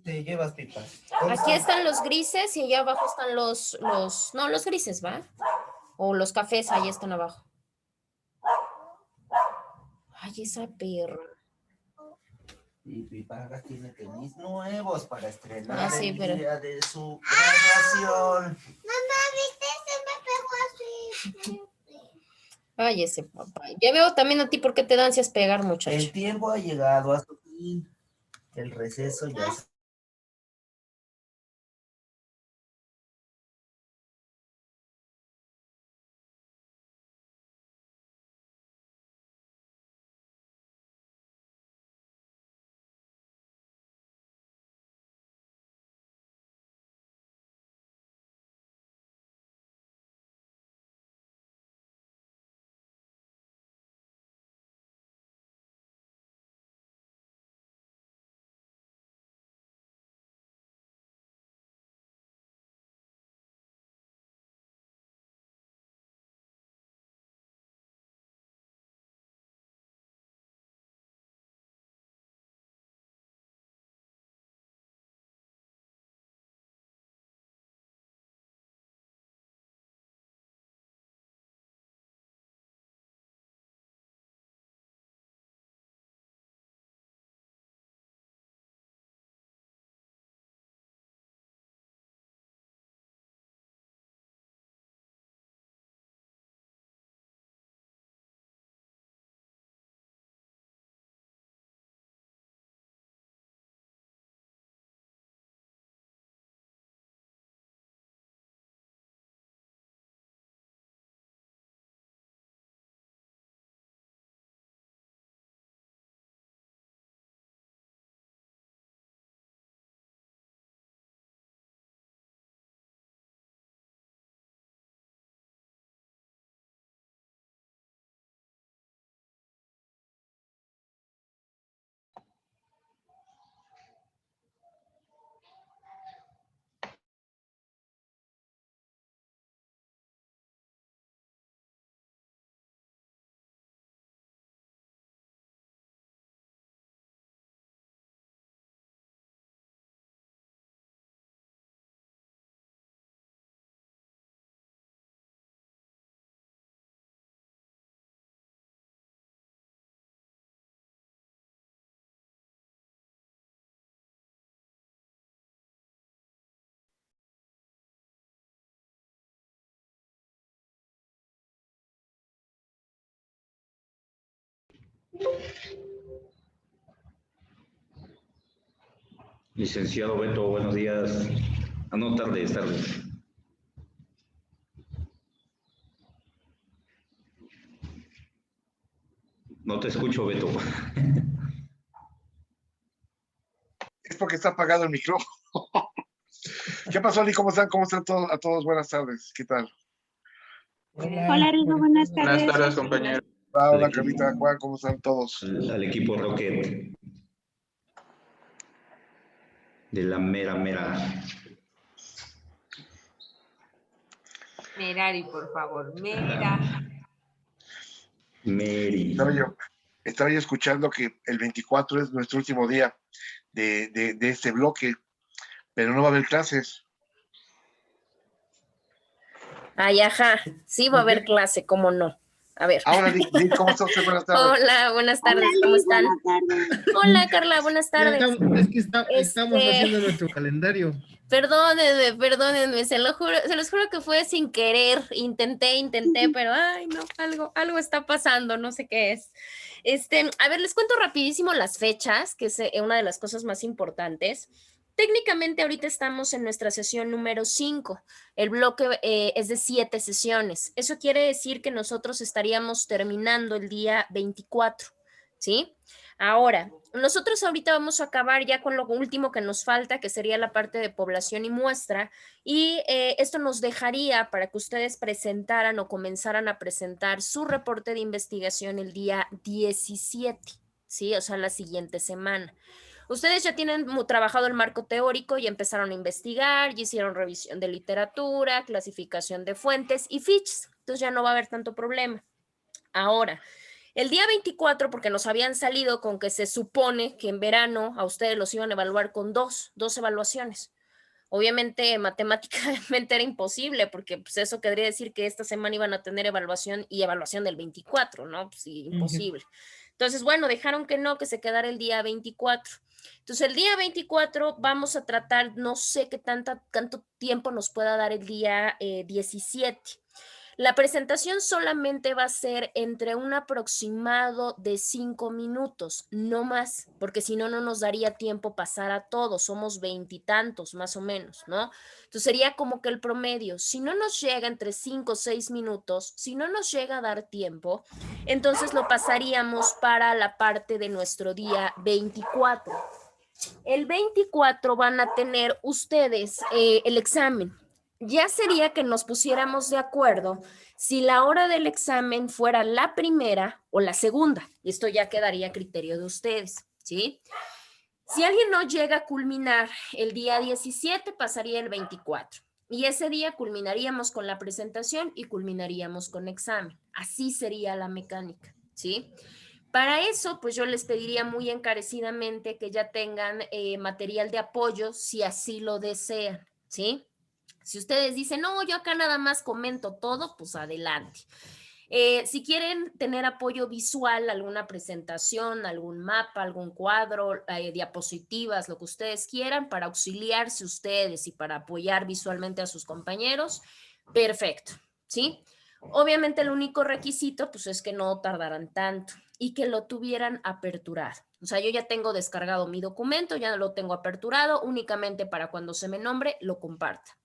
Te llevas pipas. Aquí están los grises y allá abajo están no, los grises, ¿va? O los cafés, ahí están abajo. Ay, esa perra. Y Pipagas tiene tenis nuevos para estrenar el día de su graduación. Mamá, ¿viste? Se me pegó así. Ay, ese papá. Ya veo también a ti por qué te da ansias pegar, muchacho. El tiempo ha llegado a su fin. El receso ya se... Licenciado Beto, buenos días. Ah, no, tardes. No te escucho, Beto. Es porque está apagado el micrófono. ¿Qué pasó, Ali? ¿Cómo están? ¿Cómo están todos? A todos, buenas tardes. ¿Qué tal? Hola, Rigo, buenas tardes. Buenas tardes, compañero. Hola, Carlita, Juan, ¿cómo están todos? Al equipo Rocket. De la mera. Merari, por favor, Mera. Mary. Estaba yo escuchando que el 24 es nuestro último día de este bloque, pero no va a haber clases. Ay, ajá. Sí va a haber clase, ¿cómo no? A ver. Ahora, ¿cómo estás? Buenas tardes. Hola, buenas tardes. Hola, ¿Cómo Liz, están? buenas tardes. Hola, Carla, buenas tardes. Es que estamos haciendo nuestro calendario. Perdónenme, se los juro que fue sin querer. Intenté, pero ay, no, algo está pasando, no sé qué es. A ver, les cuento rapidísimo las fechas, que es una de las cosas más importantes. Técnicamente ahorita estamos en nuestra sesión número 5. El bloque es de 7 sesiones. Eso quiere decir que nosotros estaríamos terminando el día 24, ¿sí? Ahora, nosotros ahorita vamos a acabar ya con lo último que nos falta, que sería la parte de población y muestra, y esto nos dejaría para que ustedes presentaran o comenzaran a presentar su reporte de investigación el día 17, ¿sí? O sea, la siguiente semana. Ustedes ya tienen trabajado el marco teórico y empezaron a investigar, ya hicieron revisión de literatura, clasificación de fuentes y fiches, entonces ya no va a haber tanto problema. Ahora, El día 24, porque nos habían salido con que se supone que en verano a ustedes los iban a evaluar con dos evaluaciones. Obviamente matemáticamente era imposible porque pues eso querría decir que esta semana iban a tener evaluación y evaluación del 24, ¿no? Pues sí, imposible. Entonces, bueno, dejaron que no, que se quedara el día 24. Entonces, el día 24 vamos a tratar, no sé qué tanto tiempo nos pueda dar el día 17. La presentación solamente va a ser entre un aproximado de 5 minutos, no más, porque si no, no nos daría tiempo pasar a todos, somos 20 y tantos más o menos, ¿no? Entonces sería como que el promedio, si no nos llega entre 5 o 6 minutos, si no nos llega a dar tiempo, entonces lo pasaríamos para la parte de nuestro día 24. El 24 van a tener ustedes el examen. Ya sería que nos pusiéramos de acuerdo si la hora del examen fuera la primera o la segunda. Y esto ya quedaría a criterio de ustedes, ¿sí? Si alguien no llega a culminar el día 17, pasaría el 24. Y ese día culminaríamos con la presentación y culminaríamos con examen. Así sería la mecánica, ¿sí? Para eso, pues yo les pediría muy encarecidamente que ya tengan material de apoyo si así lo desean, ¿sí? Si ustedes dicen, no, yo acá nada más comento todo, pues adelante. Si quieren tener apoyo visual, alguna presentación, algún mapa, algún cuadro, diapositivas, lo que ustedes quieran para auxiliarse ustedes y para apoyar visualmente a sus compañeros, perfecto, ¿sí? Obviamente el único requisito pues es que no tardaran tanto y que lo tuvieran aperturado. O sea, yo ya tengo descargado mi documento, ya lo tengo aperturado, únicamente para cuando se me nombre lo comparta.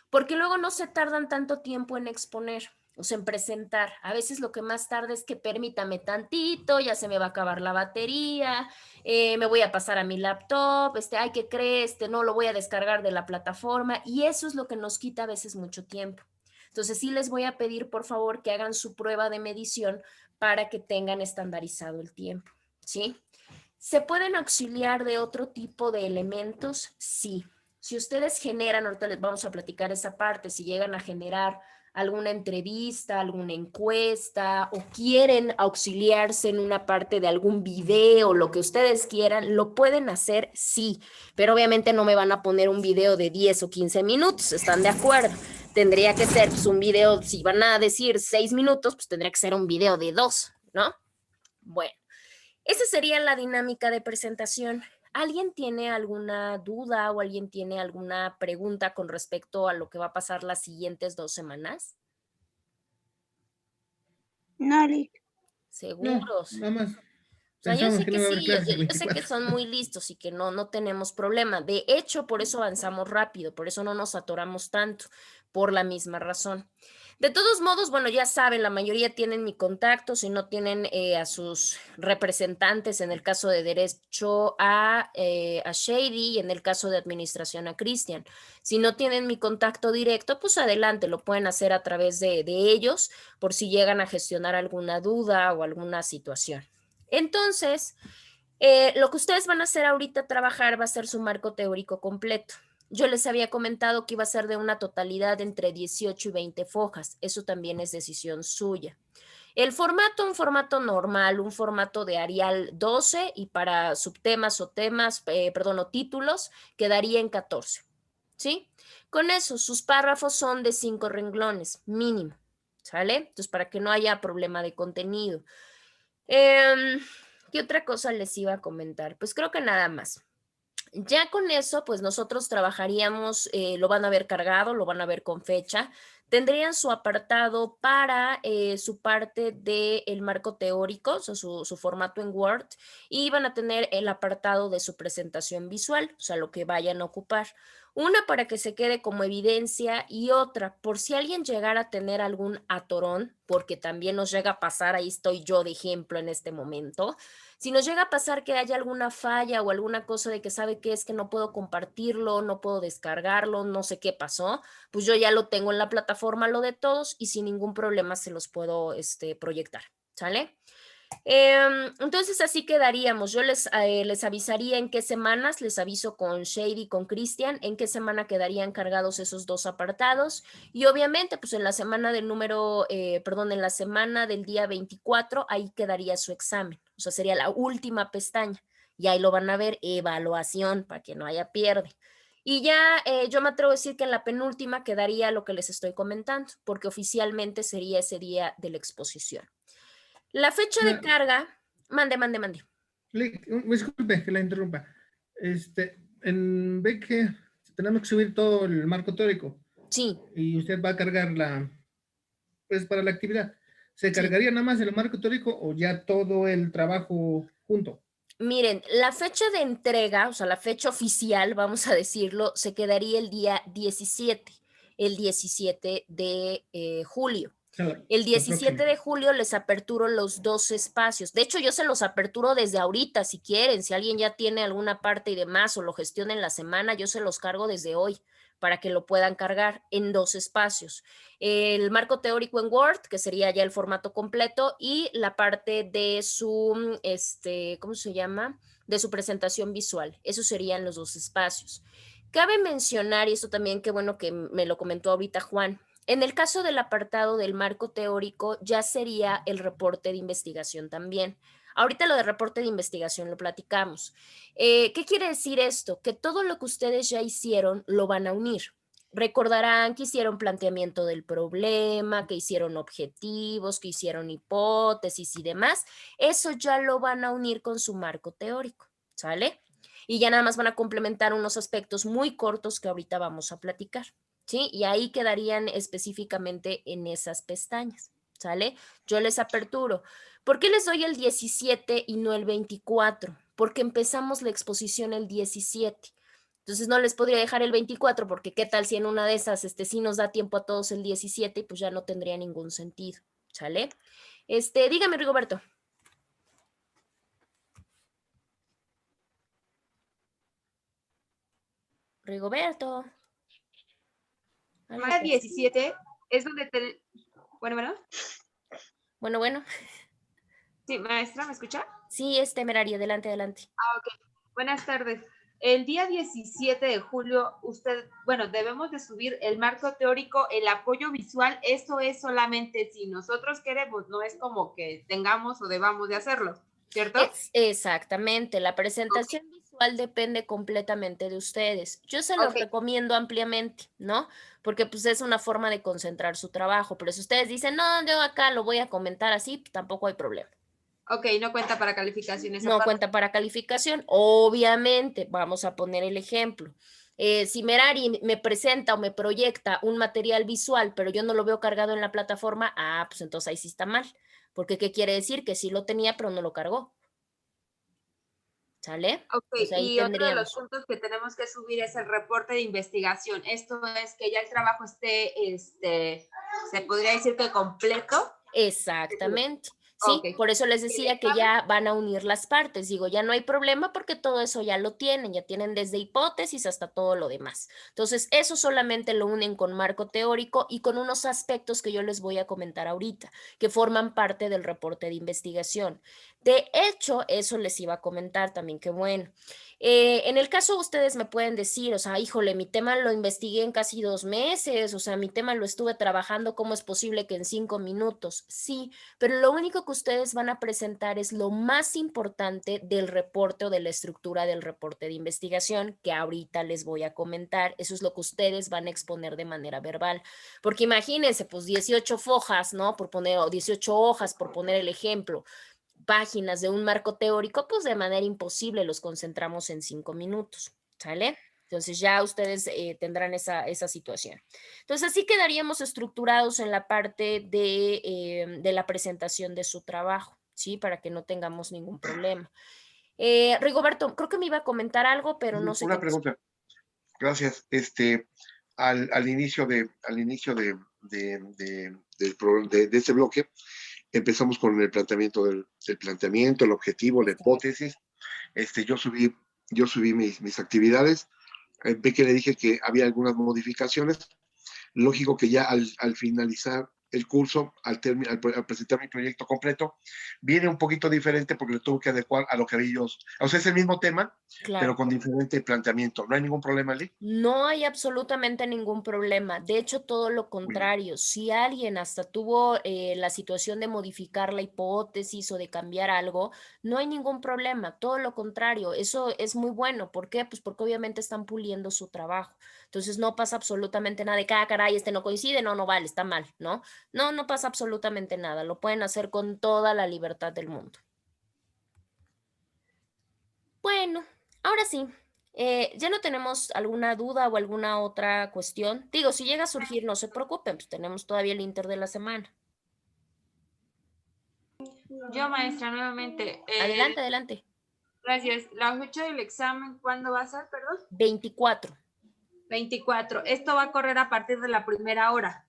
Porque luego no se tardan tanto tiempo en exponer, o sea, en presentar. A veces lo que más tarda es que permítame tantito, ya se me va a acabar la batería, me voy a pasar a mi laptop, ay, ¿qué crees? No lo voy a descargar de la plataforma y eso es lo que nos quita a veces mucho tiempo. Entonces sí les voy a pedir por favor que hagan su prueba de medición para que tengan estandarizado el tiempo, ¿sí? ¿Se pueden auxiliar de otro tipo de elementos? Sí. Si ustedes generan, ahorita les vamos a platicar esa parte, si llegan a generar alguna entrevista, alguna encuesta o quieren auxiliarse en una parte de algún video, lo que ustedes quieran, lo pueden hacer, sí, pero obviamente no me van a poner un video de 10 o 15 minutos, ¿están de acuerdo? Tendría que ser pues, un video, si van a decir 6 minutos, pues tendría que ser un video de 2, ¿no? Bueno, esa sería la dinámica de presentación. ¿Alguien tiene alguna duda o alguien tiene alguna pregunta con respecto a lo que va a pasar las siguientes 2 semanas? No, Lick. ¿Seguros? Nada más. O sea, yo Pensamos sé que que no iba a haber sí, clases el yo sé que 24. son muy listos y que no tenemos problema. De hecho, por eso avanzamos rápido, por eso no nos atoramos tanto, por la misma razón. De todos modos, bueno, ya saben, la mayoría tienen mi contacto, si no tienen a sus representantes, en el caso de Derecho a Shady y en el caso de Administración a Cristian. Si no tienen mi contacto directo, pues adelante, lo pueden hacer a través de ellos por si llegan a gestionar alguna duda o alguna situación. Entonces, lo que ustedes van a hacer ahorita trabajar va a ser su marco teórico completo. Yo les había comentado que iba a ser de una totalidad entre 18 y 20 fojas. Eso también es decisión suya. El formato, un formato normal, un formato de Arial 12 y para subtemas o temas, o títulos, quedaría en 14. ¿Sí? Con eso, sus párrafos son de 5 renglones, mínimo. ¿Sale? Entonces, para que no haya problema de contenido. ¿Qué otra cosa les iba a comentar? Pues creo que nada más. Ya con eso, pues nosotros trabajaríamos, lo van a ver cargado, lo van a ver con fecha. Tendrían su apartado para su parte del marco teórico, o sea, su formato en Word, y van a tener el apartado de su presentación visual, o sea, lo que vayan a ocupar. Una para que se quede como evidencia y otra por si alguien llegara a tener algún atorón, porque también nos llega a pasar, ahí estoy yo de ejemplo en este momento. Si nos llega a pasar que haya alguna falla o alguna cosa de que sabe que es que no puedo compartirlo, no puedo descargarlo, no sé qué pasó, pues yo ya lo tengo en la plataforma, lo de todos, y sin ningún problema se los puedo proyectar, ¿sale? Entonces así quedaríamos. Yo les avisaría en qué semanas, les aviso con Shady y con Cristian, en qué semana quedarían cargados esos dos apartados. Y obviamente, pues en la semana del en la semana del día 24, ahí quedaría su examen. O sea, sería la última pestaña. Y ahí lo van a ver, evaluación, para que no haya pierde. Y ya yo me atrevo a decir que en la penúltima quedaría lo que les estoy comentando, porque oficialmente sería ese día de la exposición. La fecha de carga, mande. Disculpe que la interrumpa. Ve que tenemos que subir todo el marco teórico. Sí. Y usted va a cargar para la actividad. ¿Se cargaría nada más el marco teórico o ya todo el trabajo junto? Miren, la fecha de entrega, o sea, la fecha oficial, vamos a decirlo, se quedaría el día 17, el 17 de julio. El 17 de julio les aperturo los 2 espacios. De hecho, yo se los aperturo desde ahorita, si quieren. Si alguien ya tiene alguna parte y demás o lo gestiona en la semana, yo se los cargo desde hoy para que lo puedan cargar en 2 espacios. El marco teórico en Word, que sería ya el formato completo, y la parte de su, ¿cómo se llama? De su presentación visual. Esos serían los 2 espacios. Cabe mencionar, y esto también qué bueno que me lo comentó ahorita Juan, en el caso del apartado del marco teórico, ya sería el reporte de investigación también. Ahorita lo de reporte de investigación lo platicamos. ¿Qué quiere decir esto? Que todo lo que ustedes ya hicieron lo van a unir. Recordarán que hicieron planteamiento del problema, que hicieron objetivos, que hicieron hipótesis y demás. Eso ya lo van a unir con su marco teórico, ¿sale? Y ya nada más van a complementar unos aspectos muy cortos que ahorita vamos a platicar. ¿Sí? Y ahí quedarían específicamente en esas pestañas, ¿sale? Yo les aperturo. ¿Por qué les doy el 17 y no el 24? Porque empezamos la exposición el 17. Entonces no les podría dejar el 24 porque qué tal si en una de esas sí nos da tiempo a todos el 17 y pues ya no tendría ningún sentido, ¿sale? Dígame, Rigoberto. Rigoberto. Semana 17 es donde te... Bueno. Sí, maestra, ¿me escucha? Sí, Temeraria, adelante. Ah, ok. Buenas tardes. El día 17 de julio, debemos de subir el marco teórico, el apoyo visual. Eso es solamente si nosotros queremos, no es como que tengamos o debamos de hacerlo, ¿cierto? Exactamente, la presentación visual depende completamente de ustedes. Yo se los recomiendo ampliamente, ¿no? Porque pues es una forma de concentrar su trabajo, pero si ustedes dicen, no, yo acá lo voy a comentar así, tampoco hay problema. Ok, no cuenta para calificación esa No parte. cuenta para calificación, obviamente, vamos a poner el ejemplo. Si Merari me presenta o me proyecta un material visual, pero yo no lo veo cargado en la plataforma, pues entonces ahí sí está mal. Porque ¿qué quiere decir? Que sí lo tenía, pero no lo cargó. ¿Sale? Ok, pues ahí y otro de los tendríamos. puntos que tenemos que subir es el reporte de investigación. Esto es que ya el trabajo esté, se podría decir que completo. Exactamente. Sí, por eso les decía que ya van a unir las partes. Digo, ya no hay problema porque todo eso ya lo tienen, ya tienen desde hipótesis hasta todo lo demás. Entonces, eso solamente lo unen con marco teórico y con unos aspectos que yo les voy a comentar ahorita, que forman parte del reporte de investigación. De hecho, eso les iba a comentar también, que bueno. En el caso ustedes me pueden decir, o sea, híjole, mi tema lo investigué en casi 2 meses, o sea, mi tema lo estuve trabajando, ¿cómo es posible que en 5 minutos? Sí, pero lo único que ustedes van a presentar es lo más importante del reporte o de la estructura del reporte de investigación que ahorita les voy a comentar. Eso es lo que ustedes van a exponer de manera verbal, porque imagínense, pues 18 hojas, ¿no? O 18 hojas, por poner el ejemplo. Páginas de un marco teórico, pues de manera imposible los concentramos en 5 minutos, ¿sale? Entonces ya ustedes tendrán esa situación. Entonces así quedaríamos estructurados en la parte de la presentación de su trabajo, ¿sí? Para que no tengamos ningún problema. Rigoberto, creo que me iba a comentar algo, pero no sé. Una pregunta. Gracias. Al inicio de este bloque, empezamos con el planteamiento del planteamiento, el objetivo, la hipótesis. Yo subí mis actividades. Ve que le dije que había algunas modificaciones. Lógico que ya al finalizar el curso al presentar mi proyecto completo. Viene un poquito diferente porque lo tuve que adecuar a lo que ellos, o sea, es el mismo tema, Claro. pero con diferente planteamiento. ¿No hay ningún problema, Lee? No hay absolutamente ningún problema. De hecho, todo lo contrario. Si alguien hasta tuvo la situación de modificar la hipótesis o de cambiar algo, no hay ningún problema. Todo lo contrario. Eso es muy bueno. ¿Por qué? Pues porque obviamente están puliendo su trabajo. Entonces no pasa absolutamente nada de que, caray, este no coincide, no vale, está mal, ¿no? No pasa absolutamente nada. Lo pueden hacer con toda la libertad del mundo. Bueno, ahora sí. ¿Ya no tenemos alguna duda o alguna otra cuestión? Digo, si llega a surgir, no se preocupen, pues tenemos todavía el Inter de la semana. Yo, maestra, nuevamente. Adelante, adelante. Gracias. La fecha del examen, ¿cuándo va a ser, perdón? 24. 24. Esto va a correr a partir de la primera hora.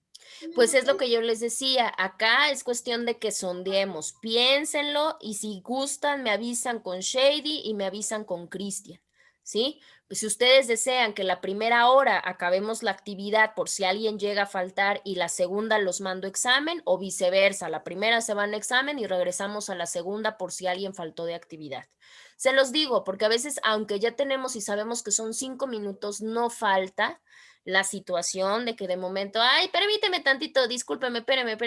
Pues es lo que yo les decía, acá es cuestión de que sondeemos, piénsenlo y si gustan me avisan con Shady y me avisan con Cristian, ¿sí? Pues si ustedes desean que la primera hora acabemos la actividad por si alguien llega a faltar y la segunda los mando examen o viceversa, la primera se van a examen y regresamos a la segunda por si alguien faltó de actividad. Se los digo porque a veces, aunque ya tenemos y sabemos que son 5 minutos, no falta la situación de que de momento, ay, permíteme tantito, discúlpeme, espéreme.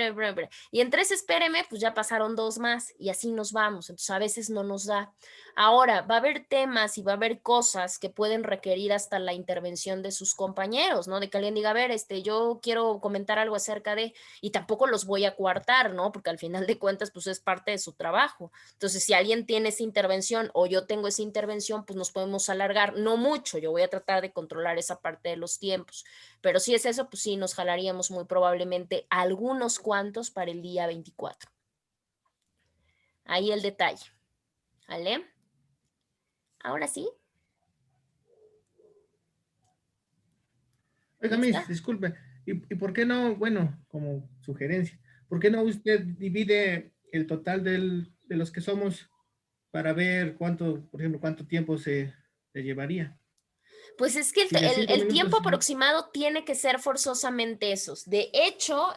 Y entre ese espéreme, pues ya pasaron 2 más y así nos vamos. Entonces a veces no nos da. Ahora, va a haber temas y va a haber cosas que pueden requerir hasta la intervención de sus compañeros, ¿no? De que alguien diga, a ver, yo quiero comentar algo acerca de, y tampoco los voy a coartar, ¿no? Porque al final de cuentas, pues es parte de su trabajo. Entonces, si alguien tiene esa intervención o yo tengo esa intervención, pues nos podemos alargar, no mucho, yo voy a tratar de controlar esa parte de los tiempos, pero si es eso, pues sí, nos jalaríamos muy probablemente algunos cuantos para el día 24. Ahí el detalle, ¿vale? Ahora sí. Oiga, Miss, disculpe, ¿y por qué no, bueno, como sugerencia, por qué no usted divide el total de los que somos para ver cuánto, por ejemplo, cuánto tiempo se llevaría? Pues es que Si de 5 el tiempo minutos, aproximado tiene que ser forzosamente esos. De hecho,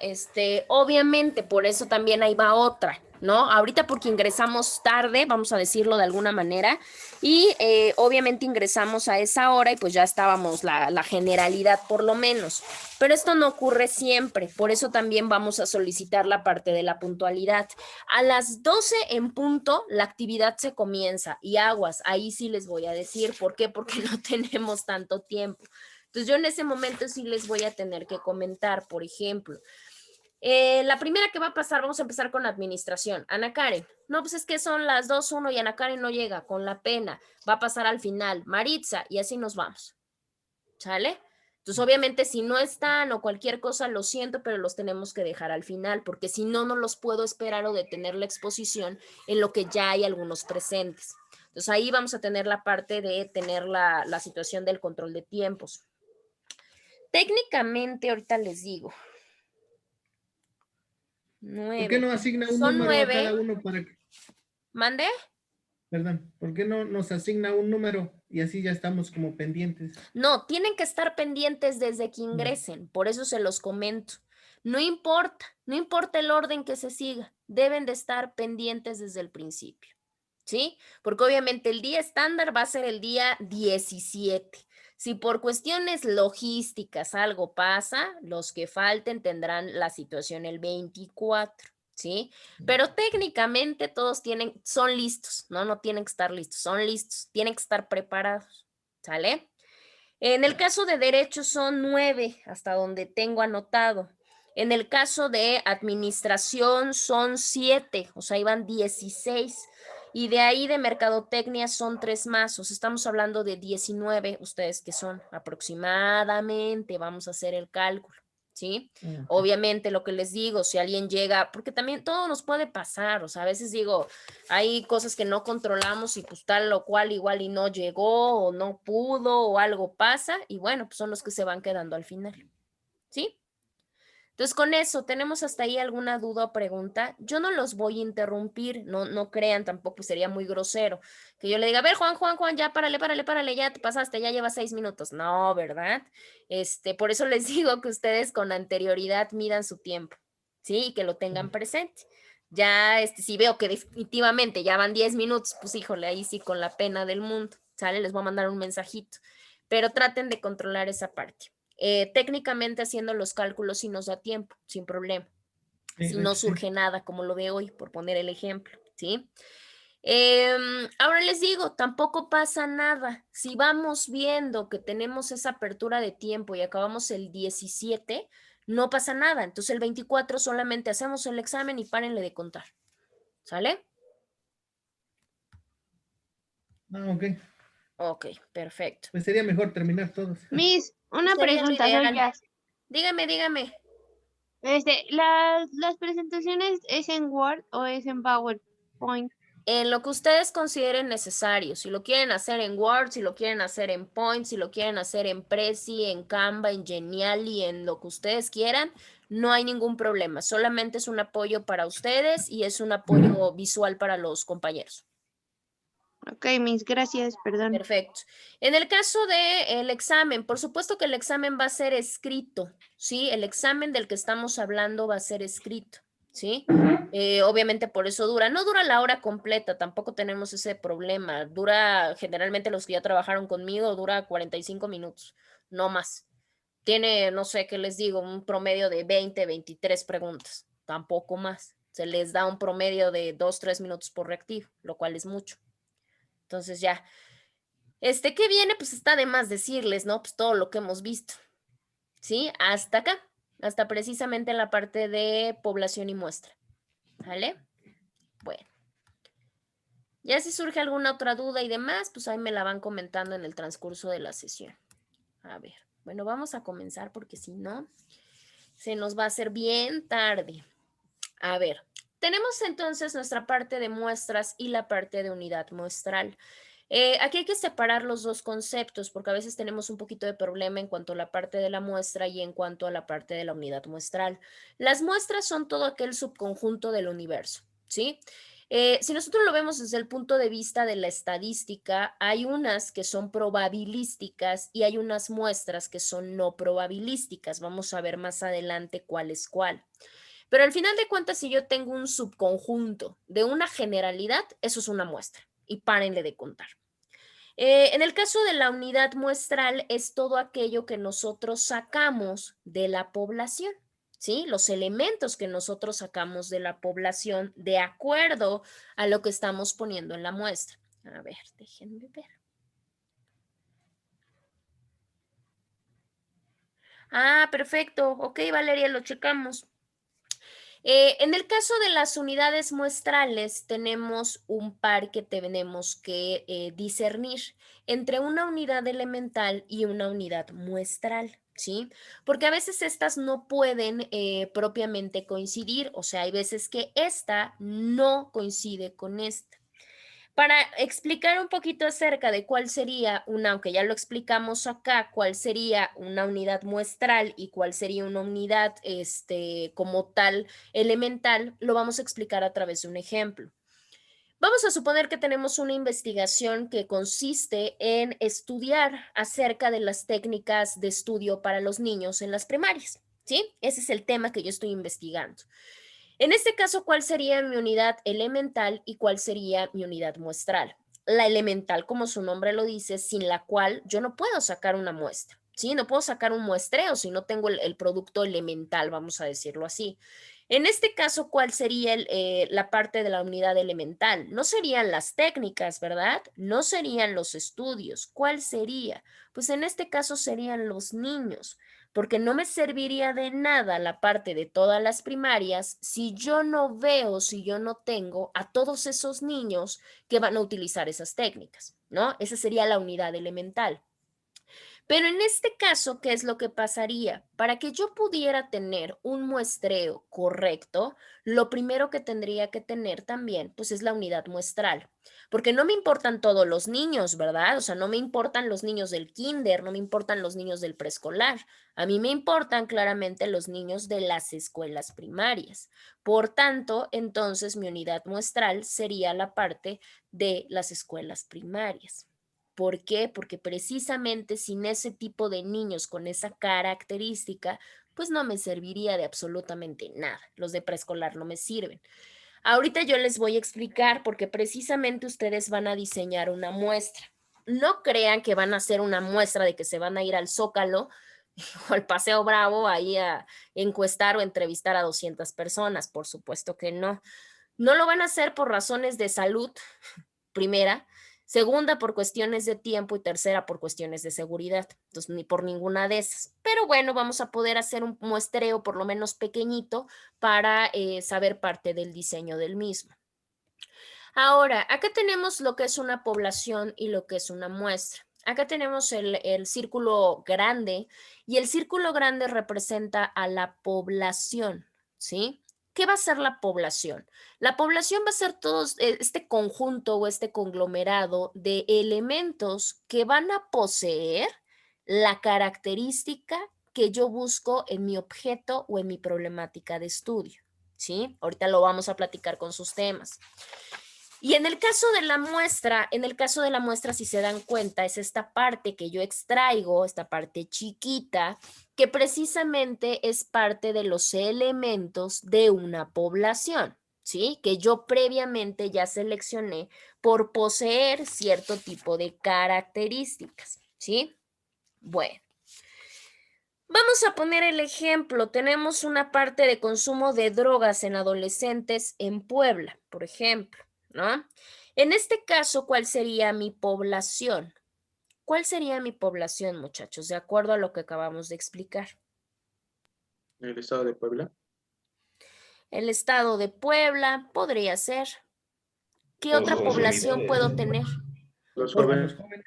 obviamente, por eso también ahí va otra, ¿no? Ahorita porque ingresamos tarde, vamos a decirlo de alguna manera, y obviamente ingresamos a esa hora y pues ya estábamos la generalidad por lo menos. Pero esto no ocurre siempre, por eso también vamos a solicitar la parte de la puntualidad. A las 12 en punto, la actividad se comienza y aguas, ahí sí les voy a decir, ¿por qué? Porque no tenemos tanto tiempo. Entonces yo en ese momento sí les voy a tener que comentar, por ejemplo, la primera que va a pasar, vamos a empezar con administración. Ana Karen, no, pues es que son las 2:01 y Ana Karen no llega, con la pena, va a pasar al final, Maritza, y así nos vamos, ¿sale? Entonces, obviamente, si no están o cualquier cosa, lo siento, pero los tenemos que dejar al final, porque si no, no los puedo esperar o detener la exposición en lo que ya hay algunos presentes. Entonces, ahí vamos a tener la parte de tener la situación del control de tiempos. Técnicamente, ahorita les digo. 9. ¿Por qué no asigna un Son número 9. a cada uno para que... ¿Mande? Perdón, ¿por qué no nos asigna un número y así ya estamos como pendientes? No, tienen que estar pendientes desde que ingresen, por eso se los comento. No importa el orden que se siga, deben de estar pendientes desde el principio, ¿sí? Porque obviamente el día estándar va a ser el día 17. Si por cuestiones logísticas algo pasa, los que falten tendrán la situación el 24. ¿Sí? Pero técnicamente todos son listos, no tienen que estar listos, son listos, tienen que estar preparados, ¿sale? En el caso de derechos son 9, hasta donde tengo anotado. En el caso de administración son 7, o sea, iban 16. Y de ahí de mercadotecnia son 3 más, o sea, estamos hablando de 19, ustedes que son aproximadamente, vamos a hacer el cálculo. ¿Sí? Obviamente lo que les digo, si alguien llega, porque también todo nos puede pasar, o sea, a veces digo, hay cosas que no controlamos y pues tal o cual igual y no llegó o no pudo o algo pasa y bueno, pues son los que se van quedando al final, ¿sí? Entonces con eso, ¿tenemos hasta ahí alguna duda o pregunta? Yo no los voy a interrumpir, no crean tampoco, sería muy grosero que yo le diga, a ver Juan, ya párale, ya te pasaste, ya llevas 6 minutos. No, ¿verdad? Por eso les digo que ustedes con anterioridad midan su tiempo, ¿sí? Y que lo tengan presente. Ya, si veo que definitivamente ya van 10 minutos, pues híjole, ahí sí con la pena del mundo, ¿sale? Les voy a mandar un mensajito, pero traten de controlar esa parte. Técnicamente haciendo los cálculos sí nos da tiempo, sin problema. Sí, Si de no hecho, sí. surge nada como lo de hoy, por poner el ejemplo, ¿sí? Ahora les digo, tampoco pasa nada. Si vamos viendo que tenemos esa apertura de tiempo y acabamos el 17, no pasa nada. Entonces el 24 solamente hacemos el examen y párenle de contar. ¿Sale? Ah, ok. Ok, perfecto. Pues sería mejor terminar todos. Miss, una Sería lo pregunta, soy ideal. Jazz. Dígame. ¿Las presentaciones es en Word o es en PowerPoint? En lo que ustedes consideren necesario. Si lo quieren hacer en Word, si lo quieren hacer en Point, si lo quieren hacer en Prezi, en Canva, en Genially, en lo que ustedes quieran, no hay ningún problema. Solamente es un apoyo para ustedes y es un apoyo visual para los compañeros. Ok, Miss, gracias, perdón. Perfecto. En el caso del examen, por supuesto que el examen va a ser escrito, ¿sí? El examen del que estamos hablando va a ser escrito, ¿sí? Obviamente por eso no dura la hora completa, tampoco tenemos ese problema. Dura, generalmente los que ya trabajaron conmigo, dura 45 minutos, no más. Tiene, no sé qué les digo, un promedio de 20, 23 preguntas, tampoco más. Se les da un promedio de 2, 3 minutos por reactivo, lo cual es mucho. Entonces ya. ¿Qué viene? Pues está de más decirles, ¿no? Pues todo lo que hemos visto, ¿sí? Hasta acá, hasta precisamente la parte de población y muestra, ¿vale? Bueno. Ya si surge alguna otra duda y demás, pues ahí me la van comentando en el transcurso de la sesión. A ver, bueno, vamos a comenzar porque si no, se nos va a hacer bien tarde. A ver, tenemos entonces nuestra parte de muestras y la parte de unidad muestral. Aquí hay que separar los dos conceptos porque a veces tenemos un poquito de problema en cuanto a la parte de la muestra y en cuanto a la parte de la unidad muestral. Las muestras son todo aquel subconjunto del universo, ¿sí? Si nosotros lo vemos desde el punto de vista de la estadística, hay unas que son probabilísticas y hay unas muestras que son no probabilísticas. Vamos a ver más adelante cuál es cuál. Pero al final de cuentas, si yo tengo un subconjunto de una generalidad, eso es una muestra y párenle de contar. En el caso de la unidad muestral es todo aquello que nosotros sacamos de la población, ¿sí? Los elementos que nosotros sacamos de la población de acuerdo a lo que estamos poniendo en la muestra. A ver, déjenme ver. Ah, perfecto. Ok, Valeria, lo checamos. En el caso de las unidades muestrales, tenemos un par que tenemos que discernir entre una unidad elemental y una unidad muestral, ¿sí? Porque a veces estas no pueden propiamente coincidir, o sea, hay veces que esta no coincide con esta. Para explicar un poquito acerca de cuál sería una, aunque ya lo explicamos acá, cuál sería una unidad muestral y cuál sería una unidad como tal elemental, lo vamos a explicar a través de un ejemplo. Vamos a suponer que tenemos una investigación que consiste en estudiar acerca de las técnicas de estudio para los niños en las primarias, ¿sí? Ese es el tema que yo estoy investigando. En este caso, ¿cuál sería mi unidad elemental y cuál sería mi unidad muestral? La elemental, como su nombre lo dice, sin la cual yo no puedo sacar una muestra, ¿sí? No puedo sacar un muestreo si no tengo el producto elemental, vamos a decirlo así. En este caso, ¿cuál sería la parte de la unidad elemental? No serían las técnicas, ¿verdad? No serían los estudios. ¿Cuál sería? Pues en este caso serían los niños, porque no me serviría de nada la parte de todas las primarias si yo no veo, si yo no tengo a todos esos niños que van a utilizar esas técnicas, ¿no? Esa sería la unidad elemental. Pero en este caso, ¿qué es lo que pasaría? Para que yo pudiera tener un muestreo correcto, lo primero que tendría que tener también, pues es la unidad muestral, porque no me importan todos los niños, ¿verdad? O sea, no me importan los niños del kinder, no me importan los niños del preescolar, a mí me importan claramente los niños de las escuelas primarias. Por tanto, entonces mi unidad muestral sería la parte de las escuelas primarias. ¿Por qué? Porque precisamente sin ese tipo de niños con esa característica pues no me serviría de absolutamente nada. Los de preescolar no me sirven. Ahorita yo les voy a explicar porque precisamente ustedes van a diseñar una muestra. No crean que van a hacer una muestra de que se van a ir al Zócalo o al Paseo Bravo ahí a encuestar o entrevistar a 200 personas. Por supuesto que no. No lo van a hacer por razones de salud, primera. Segunda, por cuestiones de tiempo y tercera, por cuestiones de seguridad. Entonces, ni por ninguna de esas. Pero bueno, vamos a poder hacer un muestreo por lo menos pequeñito para saber parte del diseño del mismo. Ahora, acá tenemos lo que es una población y lo que es una muestra. Acá tenemos el círculo grande y el círculo grande representa a la población, ¿sí? ¿Qué va a ser la población? La población va a ser todo este conjunto o este conglomerado de elementos que van a poseer la característica que yo busco en mi objeto o en mi problemática de estudio, ¿sí? Ahorita lo vamos a platicar con sus temas. Y en el caso de la muestra, si se dan cuenta, es esta parte que yo extraigo, esta parte chiquita, que precisamente es parte de los elementos de una población, ¿sí? Que yo previamente ya seleccioné por poseer cierto tipo de características, ¿sí? Bueno. Vamos a poner el ejemplo. Tenemos una parte de consumo de drogas en adolescentes en Puebla, por ejemplo, ¿no? En este caso, ¿cuál sería mi población? ¿Cuál sería mi población, muchachos? De acuerdo a lo que acabamos de explicar. El estado de Puebla. El estado de Puebla podría ser. ¿Qué Los otra población puedo consumidores. tener? Los Bueno, jóvenes. los jóvenes.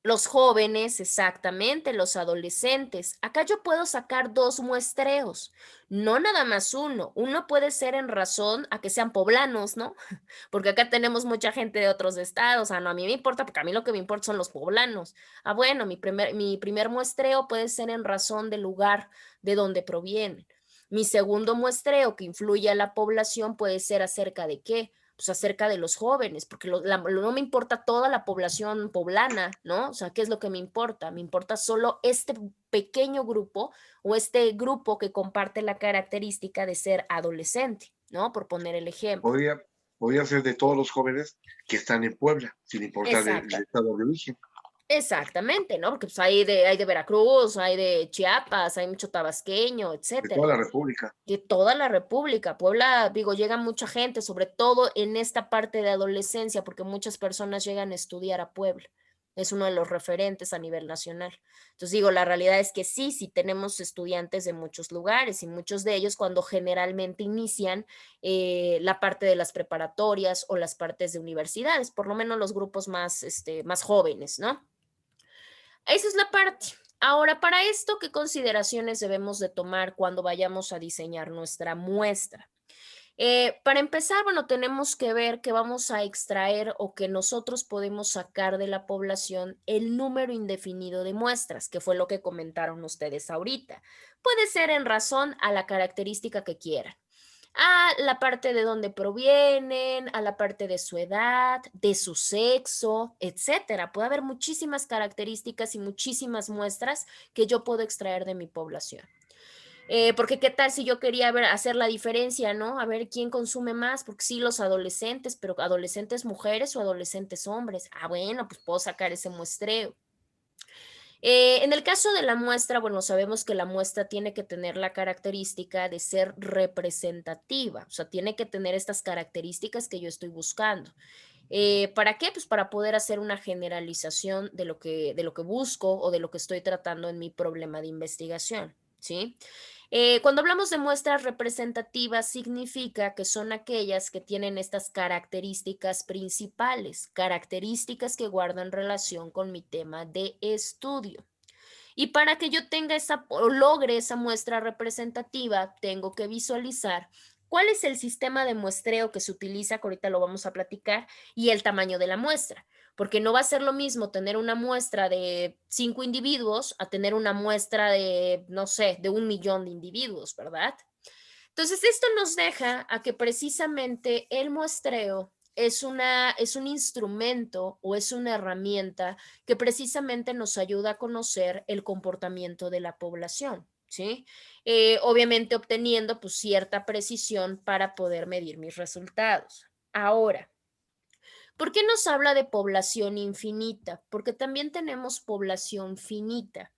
Los jóvenes, exactamente, los adolescentes. Acá yo puedo sacar dos muestreos, no nada más uno. Uno puede ser en razón a que sean poblanos, ¿no? Porque acá tenemos mucha gente de otros estados. No, a mí me importa, porque a mí lo que me importa son los poblanos. Bueno, mi primer muestreo puede ser en razón del lugar de donde provienen. Mi segundo muestreo que influye a la población puede ser acerca de qué, pues acerca de los jóvenes, porque no me importa toda la población poblana, ¿no? O sea, ¿qué es lo que me importa? Me importa solo este pequeño grupo o este grupo que comparte la característica de ser adolescente, ¿no? Por poner el ejemplo. Podría ser de todos los jóvenes que están en Puebla, sin importar el estado de origen. Exactamente, ¿no? Porque pues hay de Veracruz, hay de Chiapas, hay mucho tabasqueño, etcétera. De toda la República. De toda la República. Puebla, digo, llega mucha gente, sobre todo en esta parte de adolescencia, porque muchas personas llegan a estudiar a Puebla. Es uno de los referentes a nivel nacional. Entonces digo, la realidad es que sí tenemos estudiantes de muchos lugares y muchos de ellos cuando generalmente inician la parte de las preparatorias o las partes de universidades, por lo menos los grupos más jóvenes, ¿no? Esa es la parte. Ahora, para esto, ¿qué consideraciones debemos de tomar cuando vayamos a diseñar nuestra muestra? Para empezar, bueno, tenemos que ver que vamos a extraer o que nosotros podemos sacar de la población el número indefinido de muestras, que fue lo que comentaron ustedes ahorita. Puede ser en razón a la característica que quieran, a la parte de dónde provienen, a la parte de su edad, de su sexo, etcétera. Puede haber muchísimas características y muchísimas muestras que yo puedo extraer de mi población. Porque qué tal si yo quería hacer la diferencia, ¿no? A ver quién consume más, porque sí, los adolescentes, pero adolescentes mujeres o adolescentes hombres. Bueno, pues puedo sacar ese muestreo. En el caso de la muestra, bueno, sabemos que la muestra tiene que tener la característica de ser representativa, o sea, tiene que tener estas características que yo estoy buscando. ¿Para qué? Pues para poder hacer una generalización de lo que busco o de lo que estoy tratando en mi problema de investigación, ¿sí? Cuando hablamos de muestras representativas, significa que son aquellas que tienen estas características principales, características que guardan relación con mi tema de estudio. Y para que yo tenga o logre esa muestra representativa, tengo que visualizar cuál es el sistema de muestreo que se utiliza, que ahorita lo vamos a platicar, y el tamaño de la muestra. Porque no va a ser lo mismo tener una muestra de 5 individuos a tener una muestra de, no sé, de 1,000,000 de individuos, ¿verdad? Entonces, esto nos deja a que precisamente el muestreo es un instrumento o es una herramienta que precisamente nos ayuda a conocer el comportamiento de la población. ¿sí? Obviamente obteniendo pues cierta precisión para poder medir mis resultados. Ahora, ¿por qué nos habla de población infinita? Porque también tenemos población finita.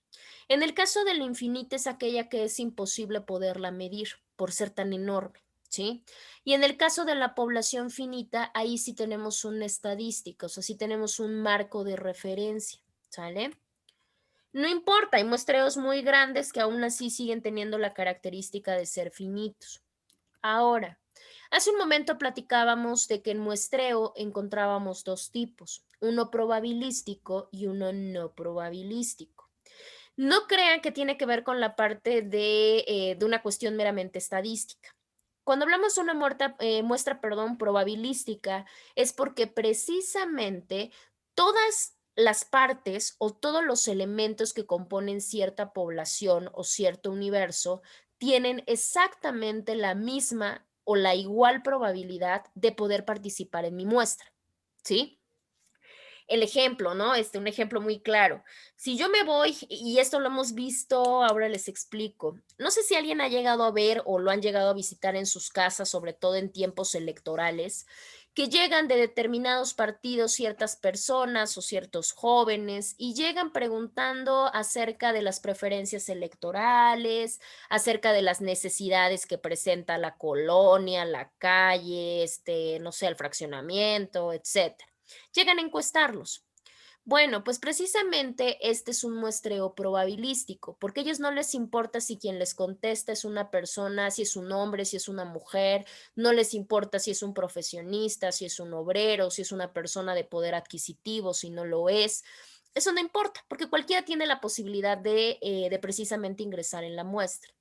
En el caso de la infinita es aquella que es imposible poderla medir por ser tan enorme, ¿sí? Y en el caso de la población finita, ahí sí tenemos una estadística, o sea, sí tenemos un marco de referencia, ¿sale? No importa, hay muestreos muy grandes que aún así siguen teniendo la característica de ser finitos. Ahora, hace un momento platicábamos de que en muestreo encontrábamos dos tipos, uno probabilístico y uno no probabilístico. No crean que tiene que ver con la parte de una cuestión meramente estadística. Cuando hablamos de una muestra probabilística, es porque precisamente todas las partes o todos los elementos que componen cierta población o cierto universo tienen exactamente la misma o la igual probabilidad de poder participar en mi muestra, ¿sí? El ejemplo, ¿no? Un ejemplo muy claro. Si yo me voy, y esto lo hemos visto, ahora les explico. No sé si alguien ha llegado a ver o lo han llegado a visitar en sus casas, sobre todo en tiempos electorales, que llegan de determinados partidos ciertas personas o ciertos jóvenes y llegan preguntando acerca de las preferencias electorales, acerca de las necesidades que presenta la colonia, la calle, no sé, el fraccionamiento, etcétera. Llegan a encuestarlos. Bueno, pues precisamente este es un muestreo probabilístico, porque a ellos no les importa si quien les contesta es una persona, si es un hombre, si es una mujer, no les importa si es un profesionista, si es un obrero, si es una persona de poder adquisitivo, si no lo es. Eso no importa, porque cualquiera tiene la posibilidad de precisamente ingresar en la muestra.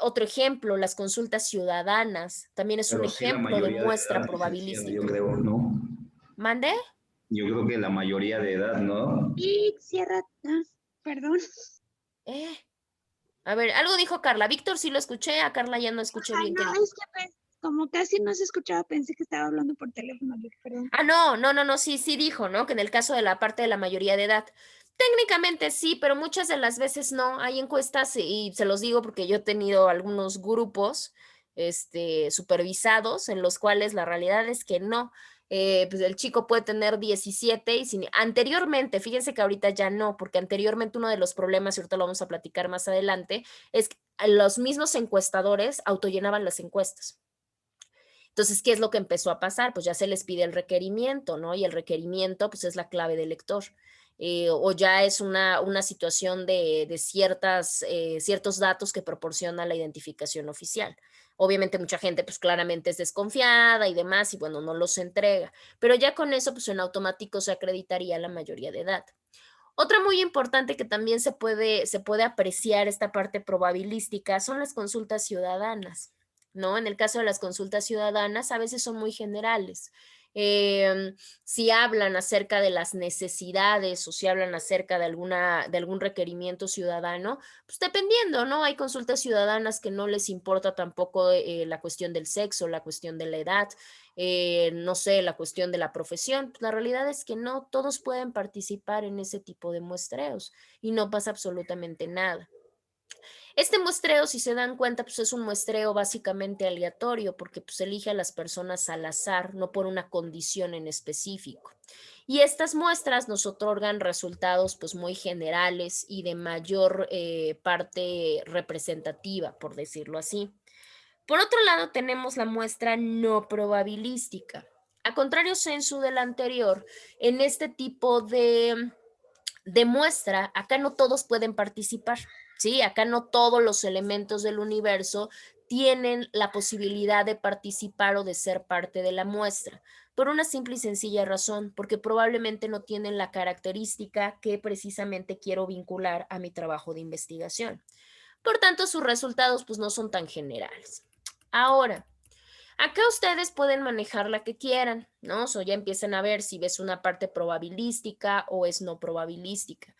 Otro ejemplo, las consultas ciudadanas, también es un Pero sí, la ejemplo de mayoría de muestra edad, licenciada, yo probabilística. creo, ¿no? ¿Mande? Yo creo que la mayoría de edad, ¿no? Y cierra. Perdón. Eh, A ver, algo dijo Carla. Víctor sí lo escuché, a Carla ya no escuché Ay, bien no, qué dijo. es que como casi no se escuchaba, pensé que estaba hablando por teléfono. Perdón. Ah, no, sí dijo, ¿no? Que en el caso de la parte de la mayoría de edad. Técnicamente sí, pero muchas de las veces no. Hay encuestas y se los digo porque yo he tenido algunos grupos, supervisados en los cuales la realidad es que no. Pues el chico puede tener 17 y anteriormente, fíjense que ahorita ya no, porque anteriormente uno de los problemas, y ahorita lo vamos a platicar más adelante, es que los mismos encuestadores autollenaban las encuestas. Entonces, ¿qué es lo que empezó a pasar? Pues ya se les pide el requerimiento, ¿no? Y el requerimiento, pues es la clave del lector. O ya es una situación de ciertos datos que proporciona la identificación oficial. Obviamente mucha gente pues claramente es desconfiada y demás y bueno, no los entrega, pero ya con eso pues en automático se acreditaría la mayoría de edad. Otra muy importante que también se puede apreciar esta parte probabilística son las consultas ciudadanas, ¿no? En el caso de las consultas ciudadanas, a veces son muy generales. Si hablan acerca de las necesidades o si hablan acerca de algún requerimiento ciudadano, pues dependiendo, ¿no? Hay consultas ciudadanas que no les importa tampoco la cuestión del sexo, la cuestión de la edad, no sé, la cuestión de la profesión. Pues la realidad es que no todos pueden participar en ese tipo de muestreos y no pasa absolutamente nada. Este muestreo, si se dan cuenta, pues es un muestreo básicamente aleatorio porque pues elige a las personas al azar, no por una condición en específico. Y estas muestras nos otorgan resultados pues muy generales y de mayor parte representativa, por decirlo así. Por otro lado, tenemos la muestra no probabilística. A contrario sensu del anterior, en este tipo de muestra, acá no todos pueden participar, ¿sí? Acá no todos los elementos del universo tienen la posibilidad de participar o de ser parte de la muestra, por una simple y sencilla razón, porque probablemente no tienen la característica que precisamente quiero vincular a mi trabajo de investigación. Por tanto, sus resultados pues no son tan generales. Ahora, acá ustedes pueden manejar la que quieran, ¿no? O ya empiezan a ver si ves una parte probabilística o es no probabilística.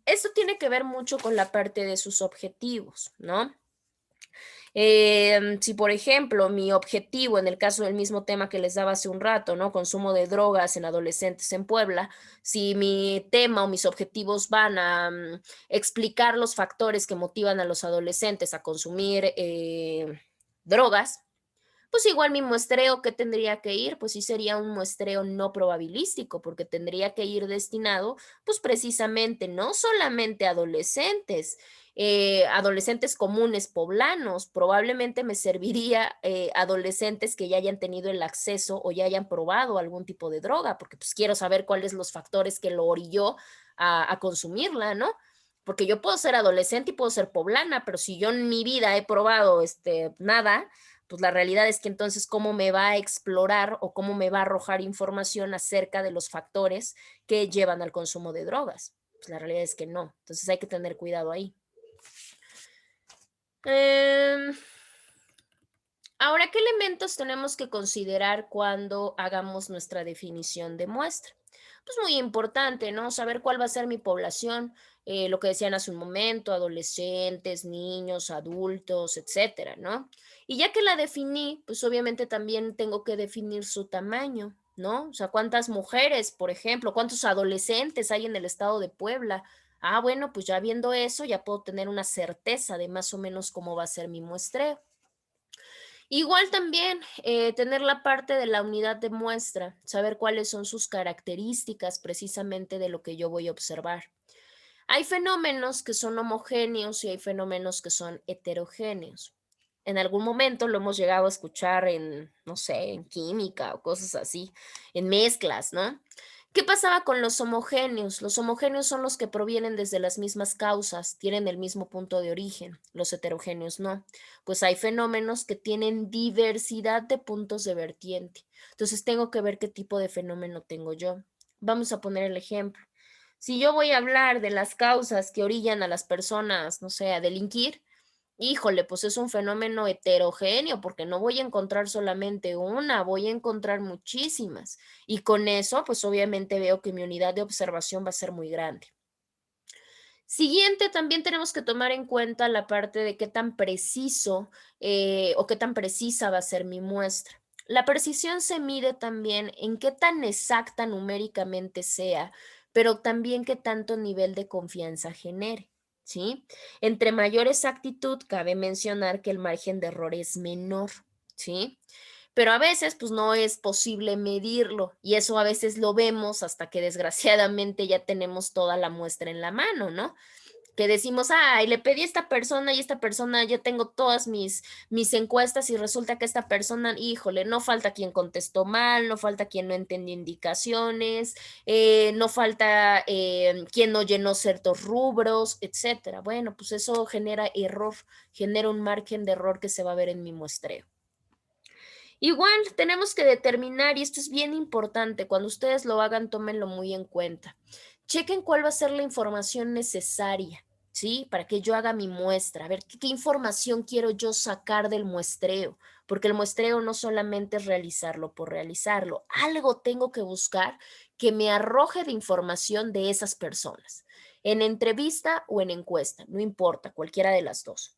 Esto tiene que ver mucho con la parte de sus objetivos, ¿no? Si, por ejemplo, mi objetivo, en el caso del mismo tema que les daba hace un rato, ¿no? Consumo de drogas en adolescentes en Puebla, si mi tema o mis objetivos van a explicar los factores que motivan a los adolescentes a consumir drogas, pues igual mi muestreo, ¿qué tendría que ir? Pues sí sería un muestreo no probabilístico, porque tendría que ir destinado, pues precisamente, no solamente a adolescentes, adolescentes comunes poblanos, probablemente me serviría adolescentes que ya hayan tenido el acceso o ya hayan probado algún tipo de droga, porque pues quiero saber cuáles los factores que lo orilló a consumirla, ¿no? Porque yo puedo ser adolescente y puedo ser poblana, pero si yo en mi vida he probado nada, pues la realidad es que entonces cómo me va a explorar o cómo me va a arrojar información acerca de los factores que llevan al consumo de drogas. Pues la realidad es que no. Entonces hay que tener cuidado ahí. Ahora, ¿qué elementos tenemos que considerar cuando hagamos nuestra definición de muestra? Pues muy importante, ¿no? Saber cuál va a ser mi población, lo que decían hace un momento, adolescentes, niños, adultos, etcétera, ¿no? Y ya que la definí, pues obviamente también tengo que definir su tamaño, ¿no? O sea, cuántas mujeres, por ejemplo, cuántos adolescentes hay en el estado de Puebla. Ah, bueno, pues ya viendo eso, ya puedo tener una certeza de más o menos cómo va a ser mi muestreo. Igual también tener la parte de la unidad de muestra, saber cuáles son sus características precisamente de lo que yo voy a observar. Hay fenómenos que son homogéneos y hay fenómenos que son heterogéneos. En algún momento lo hemos llegado a escuchar en, no sé, en química o cosas así, en mezclas, ¿no? ¿Qué pasaba con los homogéneos? Los homogéneos son los que provienen desde las mismas causas, tienen el mismo punto de origen, los heterogéneos no. Pues hay fenómenos que tienen diversidad de puntos de vertiente. Entonces tengo que ver qué tipo de fenómeno tengo yo. Vamos a poner el ejemplo. Si yo voy a hablar de las causas que orillan a las personas, no sé, a delinquir, híjole, pues es un fenómeno heterogéneo porque no voy a encontrar solamente una, voy a encontrar muchísimas. Y con eso, pues obviamente veo que mi unidad de observación va a ser muy grande. Siguiente, también tenemos que tomar en cuenta la parte de qué tan preciso o qué tan precisa va a ser mi muestra. La precisión se mide también en qué tan exacta numéricamente sea, pero también qué tanto nivel de confianza genere, ¿sí? Entre mayor exactitud, cabe mencionar que el margen de error es menor, ¿sí? Pero a veces pues no es posible medirlo y eso a veces lo vemos hasta que desgraciadamente ya tenemos toda la muestra en la mano, ¿no? Que decimos, ay, le pedí a esta persona y esta persona, yo tengo todas mis encuestas y resulta que esta persona, híjole, no falta quien contestó mal, no falta quien no entendió indicaciones, no falta quien no llenó ciertos rubros, etcétera. Bueno, pues eso genera error, genera un margen de error que se va a ver en mi muestreo. Igual tenemos que determinar, y esto es bien importante, cuando ustedes lo hagan, tómenlo muy en cuenta. Chequen cuál va a ser la información necesaria, ¿sí? Para que yo haga mi muestra, a ver qué información quiero yo sacar del muestreo, porque el muestreo no solamente es realizarlo por realizarlo, algo tengo que buscar que me arroje de información de esas personas, en entrevista o en encuesta, no importa, cualquiera de las dos.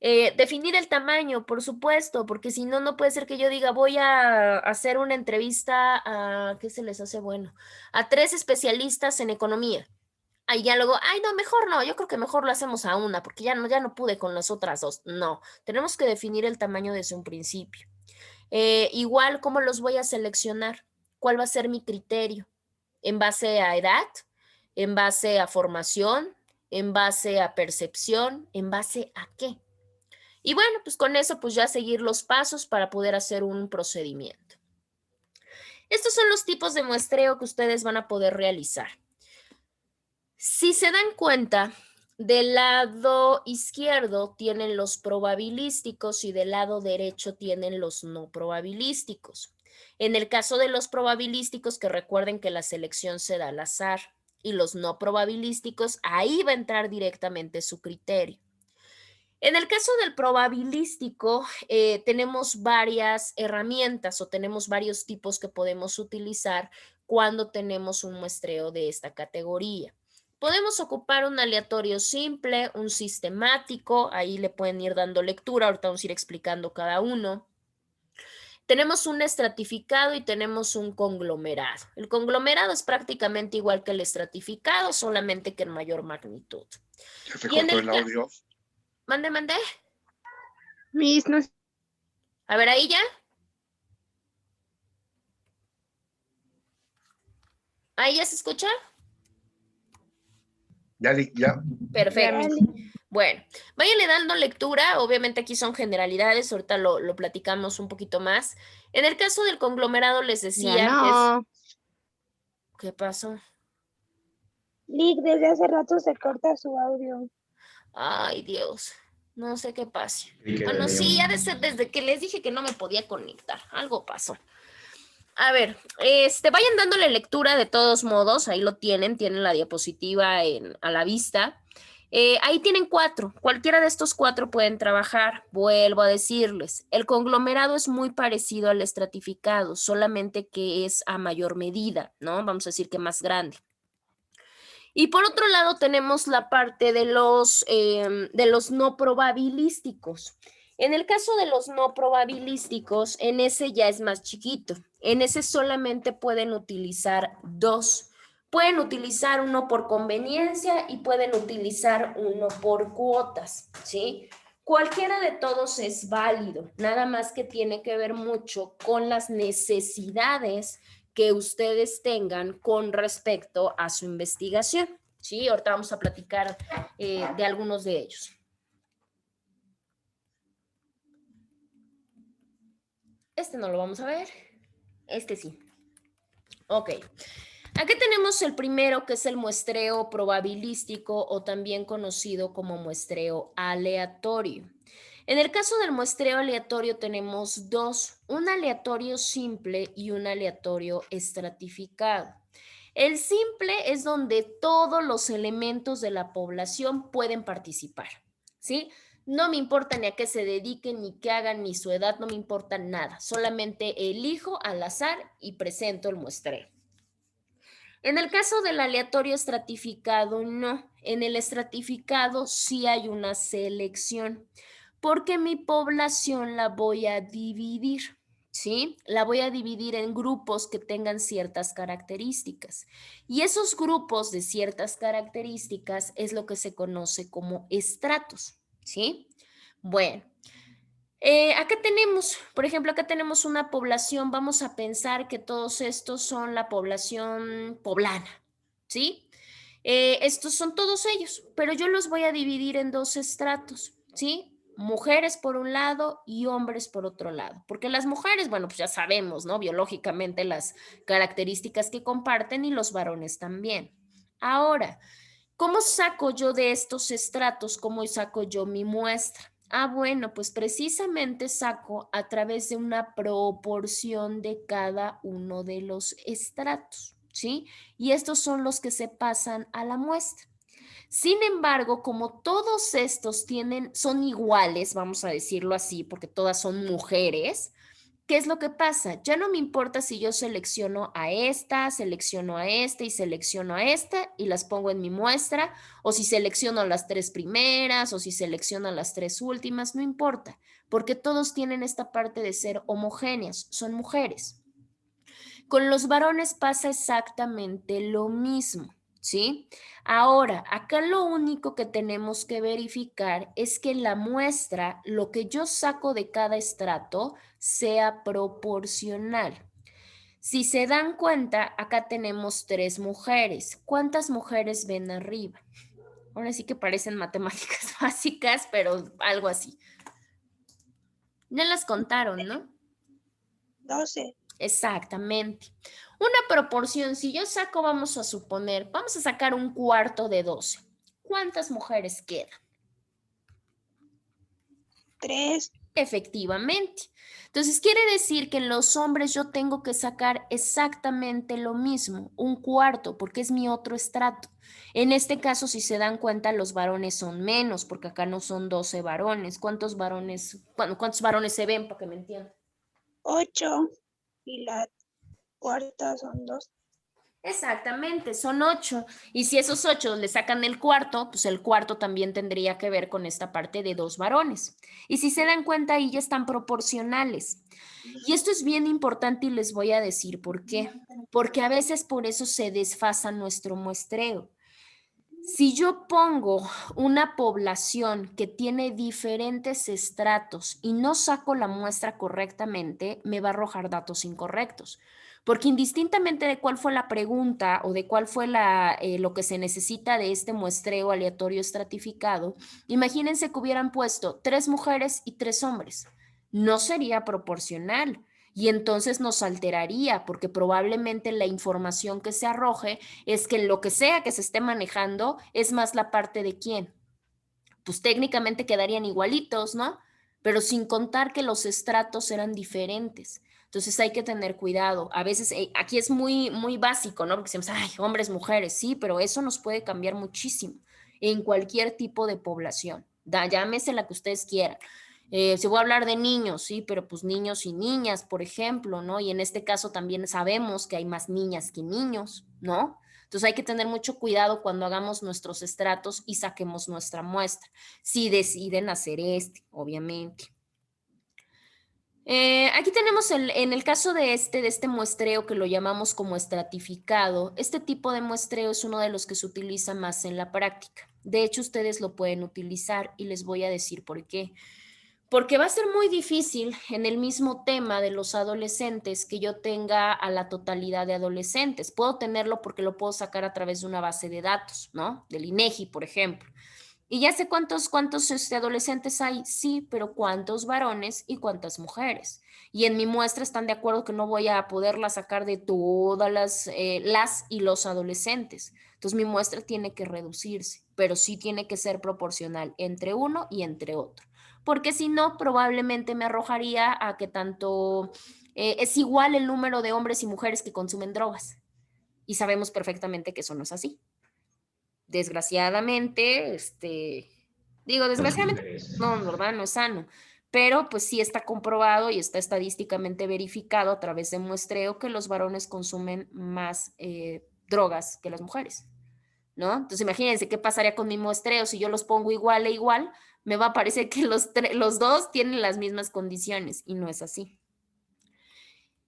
Definir el tamaño, por supuesto, porque si no, no puede ser que yo diga, voy a hacer una entrevista a, ¿qué se les hace bueno? A 3 especialistas en economía. Ahí ya luego, ay, no, mejor no, yo creo que mejor lo hacemos a una, porque ya no pude con las otras 2. No, tenemos que definir el tamaño desde un principio. Igual, ¿cómo los voy a seleccionar? ¿Cuál va a ser mi criterio? ¿En base a edad? ¿En base a formación? ¿En base a percepción? ¿En base a qué? Y bueno, pues con eso pues ya seguir los pasos para poder hacer un procedimiento. Estos son los tipos de muestreo que ustedes van a poder realizar. Si se dan cuenta, del lado izquierdo tienen los probabilísticos y del lado derecho tienen los no probabilísticos. En el caso de los probabilísticos, que recuerden que la selección se da al azar, y los no probabilísticos, ahí va a entrar directamente su criterio. En el caso del probabilístico, tenemos varias herramientas o tenemos varios tipos que podemos utilizar cuando tenemos un muestreo de esta categoría. Podemos ocupar un aleatorio simple, un sistemático, ahí le pueden ir dando lectura, ahorita vamos a ir explicando cada uno. Tenemos un estratificado y tenemos un conglomerado. El conglomerado es prácticamente igual que el estratificado, solamente que en mayor magnitud. Ya se Y en cortó el el audio. Mande. Miss, no. A ver, ahí ya. ¿Ahí ya se escucha? Ya. Perfecto. Dale. Bueno, váyanle dando lectura, obviamente aquí son generalidades, ahorita lo platicamos un poquito más. En el caso del conglomerado les decía Ya que es... no. ¿Qué pasó? Lick, desde hace rato se corta su audio. Ay, Dios, no sé qué pase. Y que Bueno, le sí, dio- ya desde que les dije que no me podía conectar, algo pasó. A ver, vayan dándole lectura de todos modos, ahí lo tienen la diapositiva a la vista. Ahí tienen 4, cualquiera de estos 4 pueden trabajar. Vuelvo a decirles, el conglomerado es muy parecido al estratificado, solamente que es a mayor medida, ¿no? Vamos a decir que más grande. Y por otro lado tenemos la parte de los no probabilísticos. En el caso de los no probabilísticos, en ese ya es más chiquito. En ese solamente pueden utilizar 2. Pueden utilizar uno por conveniencia y pueden utilizar uno por cuotas, ¿sí? Cualquiera de todos es válido, nada más que tiene que ver mucho con las necesidades que ustedes tengan con respecto a su investigación, ¿sí? Ahorita vamos a platicar de algunos de ellos. Este no lo vamos a ver, este sí. Ok. Aquí tenemos el primero, que es el muestreo probabilístico o también conocido como muestreo aleatorio. En el caso del muestreo aleatorio tenemos 2, un aleatorio simple y un aleatorio estratificado. El simple es donde todos los elementos de la población pueden participar, ¿sí? No me importa ni a qué se dediquen, ni qué hagan, ni su edad, no me importa nada. Solamente elijo al azar y presento el muestreo. En el caso del aleatorio estratificado, no. En el estratificado sí hay una selección, porque mi población la voy a dividir, ¿sí? La voy a dividir en grupos que tengan ciertas características. Y esos grupos de ciertas características es lo que se conoce como estratos, ¿sí? Bueno. Acá tenemos, por ejemplo, acá tenemos una población, vamos a pensar que todos estos son la población poblana, ¿sí? Estos son todos ellos, pero yo los voy a dividir en 2 estratos, ¿sí? Mujeres por un lado y hombres por otro lado, porque las mujeres, bueno, pues ya sabemos, ¿no? Biológicamente las características que comparten y los varones también. Ahora, ¿cómo saco yo de estos estratos? ¿Cómo saco yo mi muestra? Bueno, pues precisamente saco a través de una proporción de cada uno de los estratos, ¿sí? Y estos son los que se pasan a la muestra. Sin embargo, como todos estos son iguales, vamos a decirlo así, porque todas son mujeres, ¿qué es lo que pasa? Ya no me importa si yo selecciono a esta y selecciono a esta y las pongo en mi muestra, o si selecciono las 3 primeras, o si selecciono las 3 últimas, no importa, porque todos tienen esta parte de ser homogéneas, son mujeres. Con los varones pasa exactamente lo mismo, ¿sí? Ahora, acá lo único que tenemos que verificar es que la muestra, lo que yo saco de cada estrato, sea proporcional. Si se dan cuenta, acá tenemos 3 mujeres. ¿Cuántas mujeres ven arriba? Ahora sí que parecen matemáticas básicas, pero algo así. Ya las contaron, ¿no? 12. Exactamente. Una proporción, si yo saco, vamos a suponer, vamos a sacar un cuarto de 12. ¿Cuántas mujeres quedan? 3. Efectivamente. Entonces, quiere decir que en los hombres yo tengo que sacar exactamente lo mismo, un cuarto, porque es mi otro estrato. En este caso, si se dan cuenta, los varones son menos, porque acá no son 12 varones. ¿Cuántos varones se ven, para que me entiendan? 8. Y la cuarta son 2. Exactamente, son 8. Y si esos 8 le sacan el cuarto, pues el cuarto también tendría que ver con esta parte de 2 varones. Y si se dan cuenta, ahí ya están proporcionales. Y esto es bien importante y les voy a decir por qué. Porque a veces por eso se desfasa nuestro muestreo. Si yo pongo una población que tiene diferentes estratos y no saco la muestra correctamente, me va a arrojar datos incorrectos. Porque indistintamente de cuál fue la pregunta o de cuál fue lo que se necesita de este muestreo aleatorio estratificado, imagínense que hubieran puesto 3 mujeres y 3 hombres. No sería proporcional. Y entonces nos alteraría porque probablemente la información que se arroje es que lo que sea que se esté manejando es más la parte de quién. Pues técnicamente quedarían igualitos, ¿no? Pero sin contar que los estratos eran diferentes. Entonces hay que tener cuidado. A veces aquí es muy, muy básico, ¿no? Porque decimos, ay, hombres, mujeres, sí, pero eso nos puede cambiar muchísimo en cualquier tipo de población. Llámese la que ustedes quieran. Si voy a hablar de niños, sí, pero pues niños y niñas, por ejemplo, ¿no? Y en este caso también sabemos que hay más niñas que niños, ¿no? Entonces hay que tener mucho cuidado cuando hagamos nuestros estratos y saquemos nuestra muestra. Si deciden hacer obviamente. Aquí tenemos en el caso de este muestreo que lo llamamos como estratificado, este tipo de muestreo es uno de los que se utiliza más en la práctica. De hecho, ustedes lo pueden utilizar y les voy a decir por qué. Porque va a ser muy difícil en el mismo tema de los adolescentes que yo tenga a la totalidad de adolescentes. Puedo tenerlo porque lo puedo sacar a través de una base de datos, ¿no? Del INEGI, por ejemplo. Y ya sé cuántos adolescentes hay, sí, pero cuántos varones y cuántas mujeres. Y en mi muestra están de acuerdo que no voy a poderla sacar de todas las y los adolescentes. Entonces mi muestra tiene que reducirse, pero sí tiene que ser proporcional entre uno y entre otro. Porque si no, probablemente me arrojaría a que tanto es igual el número de hombres y mujeres que consumen drogas. Y sabemos perfectamente que eso no es así. Desgraciadamente, desgraciadamente, no, ¿verdad? No es sano. Pero pues sí está comprobado y está estadísticamente verificado a través de muestreo que los varones consumen más drogas que las mujeres, ¿no? Entonces imagínense qué pasaría con mi muestreo si yo los pongo igual e igual, me va a parecer que los dos tienen las mismas condiciones y no es así.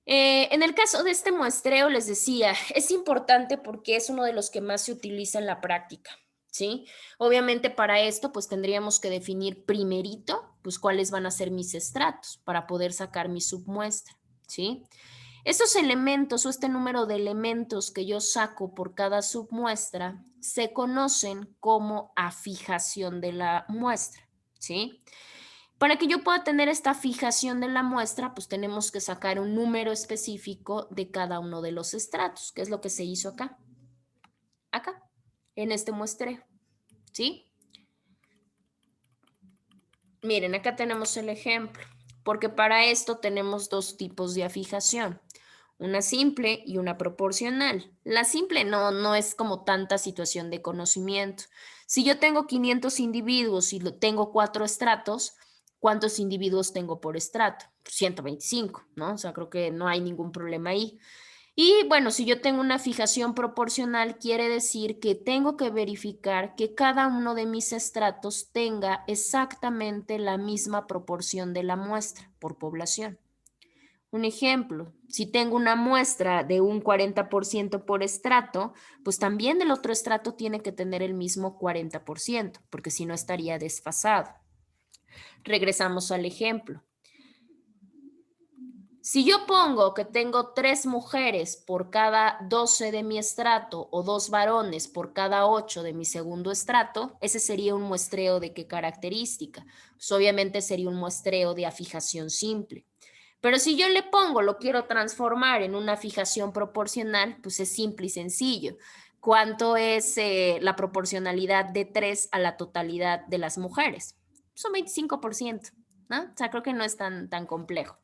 En el caso de este muestreo, les decía, es importante porque es uno de los que más se utiliza en la práctica, ¿sí? Obviamente para esto, pues tendríamos que definir primerito, pues cuáles van a ser mis estratos para poder sacar mi submuestra, ¿sí? Estos elementos o este número de elementos que yo saco por cada submuestra se conocen como afijación de la muestra, ¿sí? Para que yo pueda tener esta fijación de la muestra, pues tenemos que sacar un número específico de cada uno de los estratos, que es lo que se hizo acá, en este muestreo, ¿sí? Miren, acá tenemos el ejemplo, porque para esto tenemos dos tipos de afijación, una simple y una proporcional. La simple no es como tanta situación de conocimiento. Si yo tengo 500 individuos y tengo 4 estratos, ¿cuántos individuos tengo por estrato? 125, ¿no? O sea, creo que no hay ningún problema ahí. Y bueno, si yo tengo una fijación proporcional, quiere decir que tengo que verificar que cada uno de mis estratos tenga exactamente la misma proporción de la muestra por población. Un ejemplo, si tengo una muestra de un 40% por estrato, pues también el otro estrato tiene que tener el mismo 40%, porque si no estaría desfasado. Regresamos al ejemplo. Si yo pongo que tengo 3 mujeres por cada 12 de mi estrato o 2 varones por cada 8 de mi segundo estrato, ese sería un muestreo de qué característica. Pues obviamente sería un muestreo de afijación simple. Pero si yo le pongo, lo quiero transformar en una fijación proporcional, pues es simple y sencillo. ¿Cuánto es la proporcionalidad de 3 a la totalidad de las mujeres? Son 25%, ¿no? O sea, creo que no es tan complejo.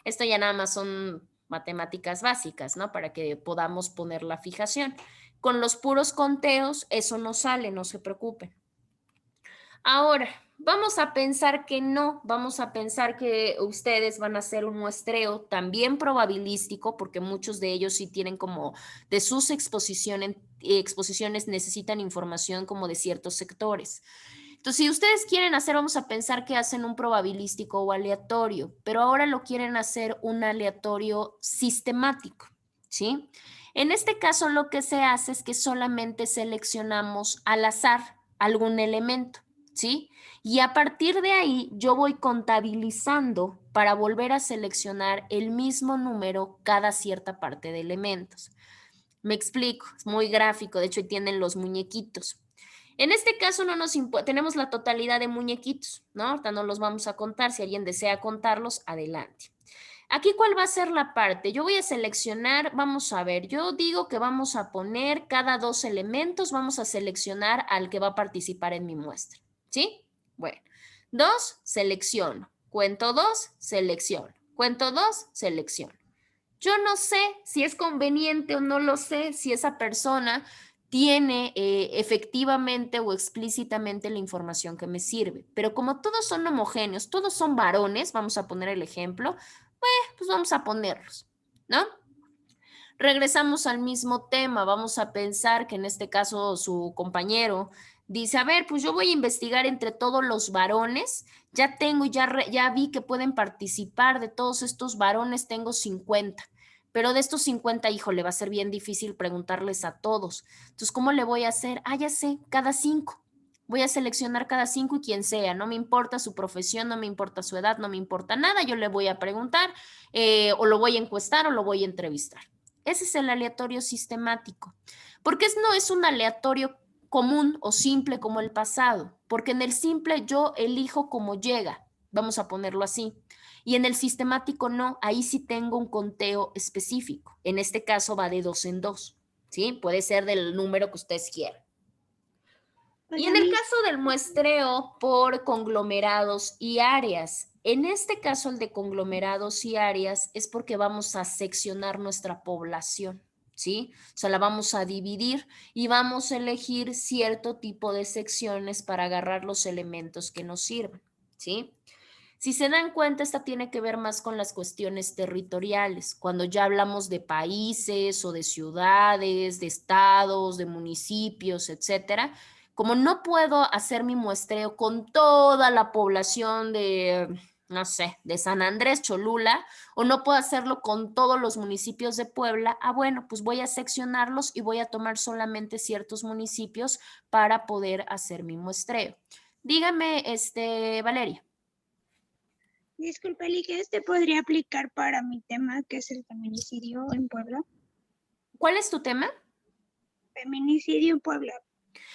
Esto ya nada más son matemáticas básicas, ¿no? Para que podamos poner la fijación. Con los puros conteos, eso no sale, no se preocupen. Ahora, vamos a pensar que no, vamos a pensar que ustedes van a hacer un muestreo también probabilístico, porque muchos de ellos sí tienen como de sus exposiciones necesitan información como de ciertos sectores. Entonces, si ustedes quieren hacer, vamos a pensar que hacen un probabilístico o aleatorio, pero ahora lo quieren hacer un aleatorio sistemático, ¿sí? En este caso, lo que se hace es que solamente seleccionamos al azar algún elemento, ¿sí? Y a partir de ahí, yo voy contabilizando para volver a seleccionar el mismo número cada cierta parte de elementos. Me explico, es muy gráfico, de hecho ahí tienen los muñequitos. En este caso no nos tenemos la totalidad de muñequitos, ¿no? Ahorita no los vamos a contar, si alguien desea contarlos, adelante. Aquí, ¿cuál va a ser la parte? Yo voy a seleccionar, vamos a ver, yo digo que vamos a poner cada 2 elementos, vamos a seleccionar al que va a participar en mi muestra, ¿sí? Bueno, 2, selecciono, cuento 2, selecciono, cuento 2, selecciono. Yo no sé si es conveniente o no lo sé, si esa persona tiene efectivamente o explícitamente la información que me sirve. Pero como todos son homogéneos, todos son varones, vamos a poner el ejemplo, pues vamos a ponerlos, ¿no? Regresamos al mismo tema, vamos a pensar que en este caso su compañero dice, a ver, pues yo voy a investigar entre todos los varones, ya tengo, ya vi que pueden participar, de todos estos varones tengo 50. Pero de estos 50, híjole, va a ser bien difícil preguntarles a todos. Entonces, ¿cómo le voy a hacer? Ah, ya sé, cada 5. Voy a seleccionar cada 5 y quien sea. No me importa su profesión, no me importa su edad, no me importa nada. Yo le voy a preguntar o lo voy a encuestar o lo voy a entrevistar. Ese es el aleatorio sistemático. ¿Por qué no es un aleatorio común o simple como el pasado? Porque en el simple yo elijo cómo llega. Vamos a ponerlo así. Y en el sistemático no, ahí sí tengo un conteo específico. En este caso va de 2 en 2, ¿sí? Puede ser del número que ustedes quieran. Y en el caso del muestreo por conglomerados y áreas, en este caso el de conglomerados y áreas es porque vamos a seccionar nuestra población, ¿sí? O sea, la vamos a dividir y vamos a elegir cierto tipo de secciones para agarrar los elementos que nos sirven, ¿sí? Si se dan cuenta, esta tiene que ver más con las cuestiones territoriales. Cuando ya hablamos de países o de ciudades, de estados, de municipios, etcétera, como no puedo hacer mi muestreo con toda la población de, no sé, de San Andrés, Cholula, o no puedo hacerlo con todos los municipios de Puebla, bueno, pues voy a seccionarlos y voy a tomar solamente ciertos municipios para poder hacer mi muestreo. Dígame, Valeria. Disculpe, Eli, que este podría aplicar para mi tema, que es el feminicidio en Puebla. ¿Cuál es tu tema? Feminicidio en Puebla.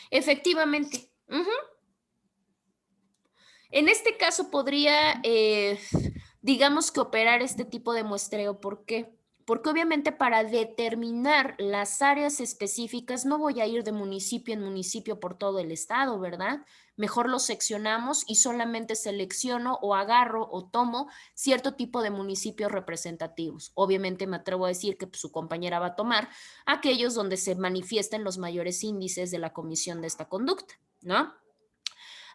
Efectivamente. En este caso podría, digamos que operar este tipo de muestreo. ¿Por qué? Porque obviamente para determinar las áreas específicas no voy a ir de municipio en municipio por todo el estado, ¿verdad? Mejor lo seccionamos y solamente selecciono o agarro o tomo cierto tipo de municipios representativos. Obviamente me atrevo a decir que su compañera va a tomar aquellos donde se manifiesten los mayores índices de la comisión de esta conducta, ¿no?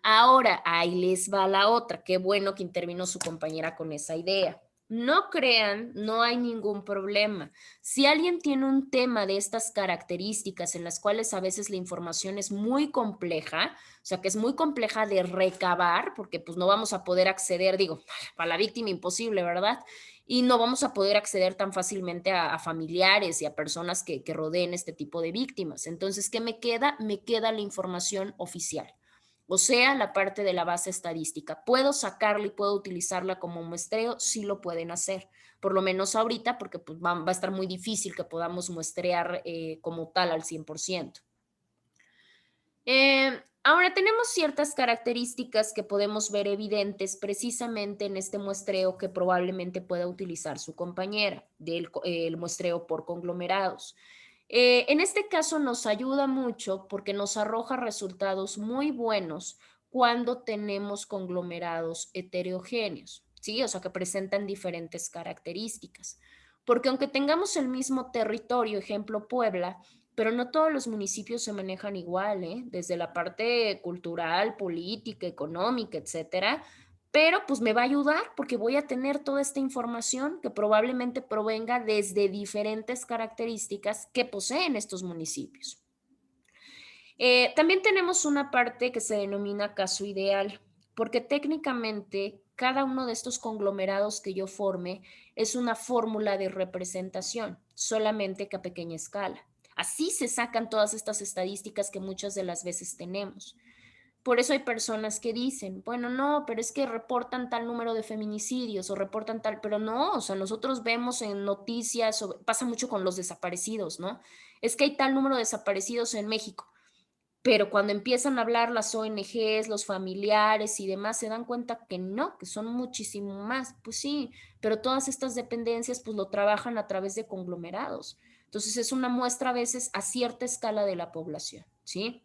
Ahora, ahí les va la otra. Qué bueno que intervino su compañera con esa idea. No crean, no hay ningún problema. Si alguien tiene un tema de estas características en las cuales a veces la información es muy compleja, o sea, que es muy compleja de recabar, porque pues no vamos a poder acceder, digo, para la víctima imposible, ¿verdad? Y no vamos a poder acceder tan fácilmente a familiares y a personas que rodeen este tipo de víctimas. Entonces, ¿qué me queda? Me queda la información oficial. O sea, la parte de la base estadística. ¿Puedo sacarla y puedo utilizarla como muestreo? Sí lo pueden hacer, por lo menos ahorita, porque pues, va a estar muy difícil que podamos muestrear como tal al 100%. Ahora tenemos ciertas características que podemos ver evidentes precisamente en este muestreo que probablemente pueda utilizar su compañera, el muestreo por conglomerados. En este caso nos ayuda mucho porque nos arroja resultados muy buenos cuando tenemos conglomerados heterogéneos, ¿sí? O sea, que presentan diferentes características. Porque aunque tengamos el mismo territorio, ejemplo Puebla, pero no todos los municipios se manejan igual, ¿eh? Desde la parte cultural, política, económica, etcétera. Pero pues me va a ayudar porque voy a tener toda esta información que probablemente provenga desde diferentes características que poseen estos municipios. También tenemos una parte que se denomina caso ideal, porque técnicamente cada uno de estos conglomerados que yo forme es una fórmula de representación, solamente que a pequeña escala. Así se sacan todas estas estadísticas que muchas de las veces tenemos. Por eso hay personas que dicen, bueno, no, pero es que reportan tal número de feminicidios o reportan tal, pero no, o sea, nosotros vemos en noticias, pasa mucho con los desaparecidos, ¿no? Es que hay tal número de desaparecidos en México, pero cuando empiezan a hablar las ONGs, los familiares y demás, se dan cuenta que no, que son muchísimo más. Pues sí, pero todas estas dependencias pues lo trabajan a través de conglomerados. Entonces es una muestra a veces a cierta escala de la población, ¿sí?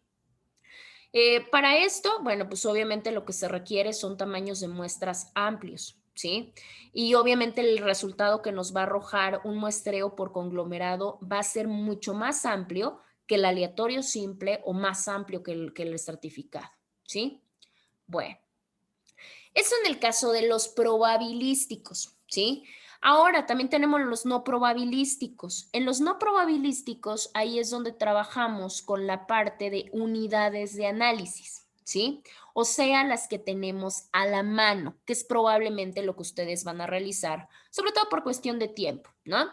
Para esto, bueno, pues obviamente lo que se requiere son tamaños de muestras amplios, ¿sí? Y obviamente el resultado que nos va a arrojar un muestreo por conglomerado va a ser mucho más amplio que el aleatorio simple o más amplio que el estratificado, ¿sí? Bueno, eso en el caso de los probabilísticos, ¿sí? Ahora también tenemos los no probabilísticos. En los no probabilísticos, ahí es donde trabajamos con la parte de unidades de análisis, ¿sí? O sea, las que tenemos a la mano, que es probablemente lo que ustedes van a realizar, sobre todo por cuestión de tiempo, ¿no?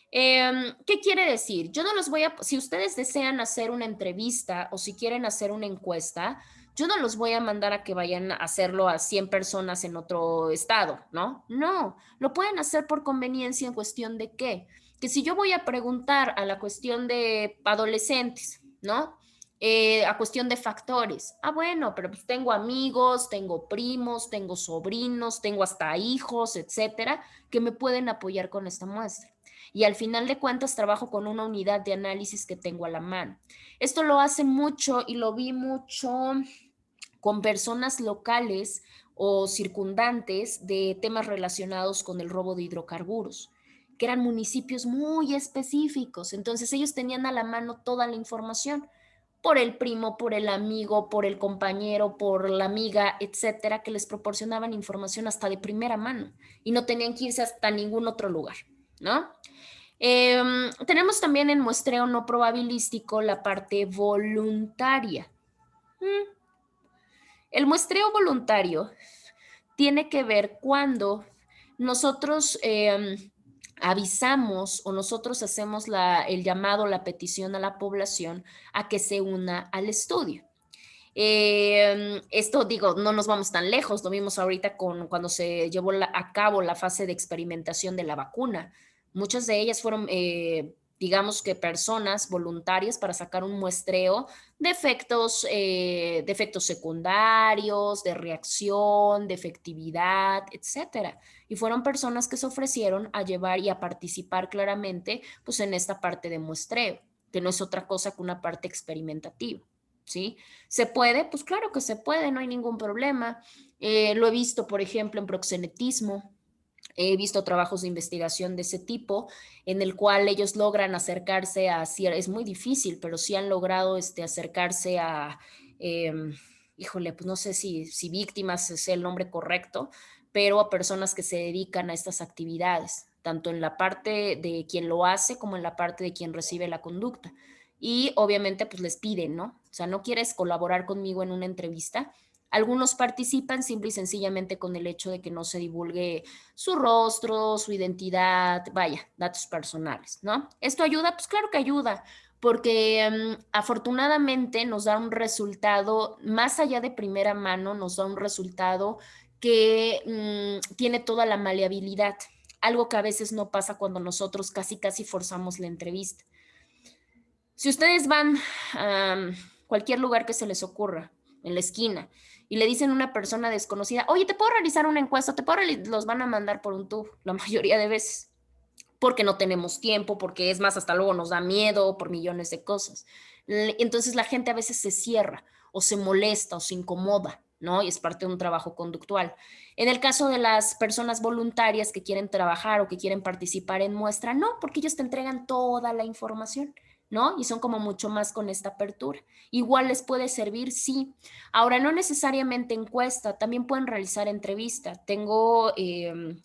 ¿Qué quiere decir? Yo no los voy a, si ustedes desean hacer una entrevista o si quieren hacer una encuesta, yo no los voy a mandar a que vayan a hacerlo a 100 personas en otro estado, ¿no? No, lo pueden hacer por conveniencia en cuestión de qué. Que si yo voy a preguntar a la cuestión de adolescentes, ¿no? A cuestión de factores. Ah, bueno, pero pues tengo amigos, tengo primos, tengo sobrinos, tengo hasta hijos, etcétera, que me pueden apoyar con esta muestra. Y al final de cuentas trabajo con una unidad de análisis que tengo a la mano. Esto lo hace mucho y lo vi mucho con personas locales o circundantes de temas relacionados con el robo de hidrocarburos, que eran municipios muy específicos. Entonces ellos tenían a la mano toda la información por el primo, por el amigo, por el compañero, por la amiga, etcétera, que les proporcionaban información hasta de primera mano y no tenían que irse hasta ningún otro lugar, ¿no? Tenemos también en muestreo no probabilístico la parte voluntaria. El muestreo voluntario tiene que ver cuando nosotros avisamos o nosotros hacemos el llamado, la petición a la población a que se una al estudio. Esto digo, no nos vamos tan lejos, lo vimos ahorita cuando se llevó a cabo la fase de experimentación de la vacuna. Muchas de ellas fueron, digamos que personas voluntarias para sacar un muestreo de efectos secundarios, de reacción, de efectividad, etcétera. Y fueron personas que se ofrecieron a llevar y a participar claramente pues, en esta parte de muestreo, que no es otra cosa que una parte experimentativa. ¿Sí? ¿Se puede? Pues claro que se puede, no hay ningún problema. Lo he visto, por ejemplo, en proxenetismo. He visto trabajos de investigación de ese tipo en el cual ellos logran acercarse a, es muy difícil, pero sí han logrado acercarse a, híjole, pues no sé si víctimas es el nombre correcto, pero a personas que se dedican a estas actividades, tanto en la parte de quien lo hace como en la parte de quien recibe la conducta. Y obviamente pues les piden, ¿no? O sea, ¿no quieres colaborar conmigo en una entrevista? Algunos participan simple y sencillamente con el hecho de que no se divulgue su rostro, su identidad, vaya, datos personales, ¿no? ¿Esto ayuda? Pues claro que ayuda, porque afortunadamente nos da un resultado, más allá de primera mano, nos da un resultado que tiene toda la maleabilidad, algo que a veces no pasa cuando nosotros casi forzamos la entrevista. Si ustedes van a cualquier lugar que se les ocurra, en la esquina, y le dicen a una persona desconocida, oye, ¿te puedo realizar una encuesta? Los van a mandar por un tubo, la mayoría de veces, porque no tenemos tiempo, porque es más, hasta luego nos da miedo, por millones de cosas. Entonces la gente a veces se cierra, o se molesta, o se incomoda, ¿no? Y es parte de un trabajo conductual. En el caso de las personas voluntarias que quieren trabajar o que quieren participar en muestra, no, porque ellos te entregan toda la información. ¿no? Y son como mucho más con esta apertura. Igual les puede servir, sí. Ahora, no necesariamente encuesta, también pueden realizar entrevista. Tengo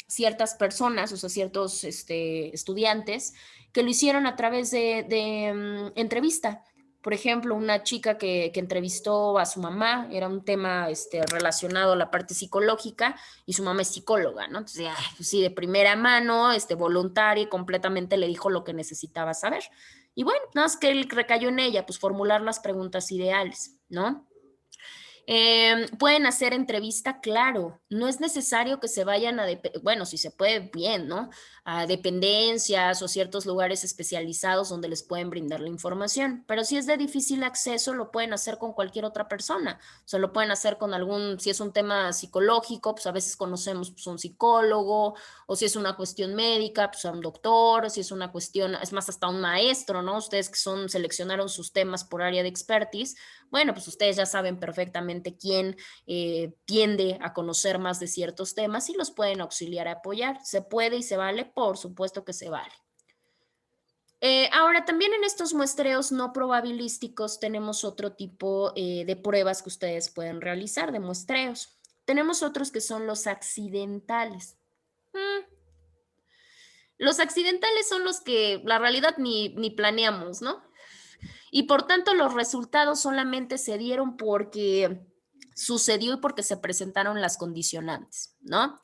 ciertas personas, o sea, ciertos estudiantes que lo hicieron a través de entrevista. Por ejemplo, una chica que entrevistó a su mamá, era un tema relacionado a la parte psicológica, y su mamá es psicóloga, ¿no? Entonces, pues sí, de primera mano, voluntaria y completamente le dijo lo que necesitaba saber. Y bueno, nada más que él recayó en ella, pues formular las preguntas ideales, ¿no? Pueden hacer entrevista, claro, no es necesario que se vayan bueno, si se puede, bien, ¿no? A dependencias o ciertos lugares especializados donde les pueden brindar la información, pero si es de difícil acceso, lo pueden hacer con cualquier otra persona, o sea, lo pueden hacer con si es un tema psicológico, pues a veces conocemos pues, un psicólogo, o si es una cuestión médica, pues a un doctor, o si es una cuestión, es más, hasta un maestro, ¿no? Ustedes que seleccionaron sus temas por área de expertise, bueno, pues ustedes ya saben perfectamente quién tiende a conocer más de ciertos temas y los pueden auxiliar a apoyar. ¿Se puede y se vale? Por supuesto que se vale. Ahora, también en estos muestreos no probabilísticos tenemos otro tipo de pruebas que ustedes pueden realizar, de muestreos. Tenemos otros que son los accidentales. Los accidentales son los que la realidad ni planeamos, ¿no? Y por tanto los resultados solamente se dieron porque sucedió y porque se presentaron las condicionantes, ¿no?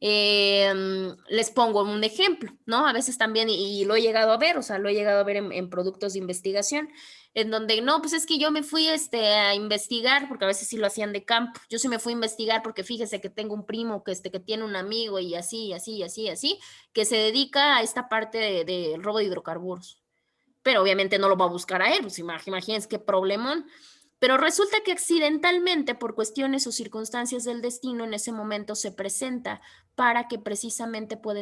Les pongo un ejemplo, ¿no? A veces también, y lo he llegado a ver, o sea, lo he llegado a ver en productos de investigación, en donde, no, pues es que yo me fui a investigar, porque a veces sí lo hacían de campo, yo sí me fui a investigar porque fíjese que tengo un primo que tiene un amigo y así, que se dedica a esta parte de robo de hidrocarburos. Pero obviamente no lo va a buscar a él, pues imagínense qué problemón. Pero resulta que accidentalmente, por cuestiones o circunstancias del destino, en ese momento se presenta para que precisamente pueda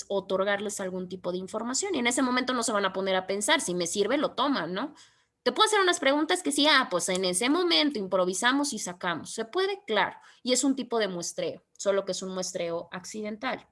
otorgarles algún tipo de información. Y en ese momento no se van a poner a pensar, si me sirve, lo toman, ¿no? Te puedo hacer unas preguntas que sí, pues en ese momento improvisamos y sacamos. ¿Se puede? Claro. Y es un tipo de muestreo, solo que es un muestreo accidental.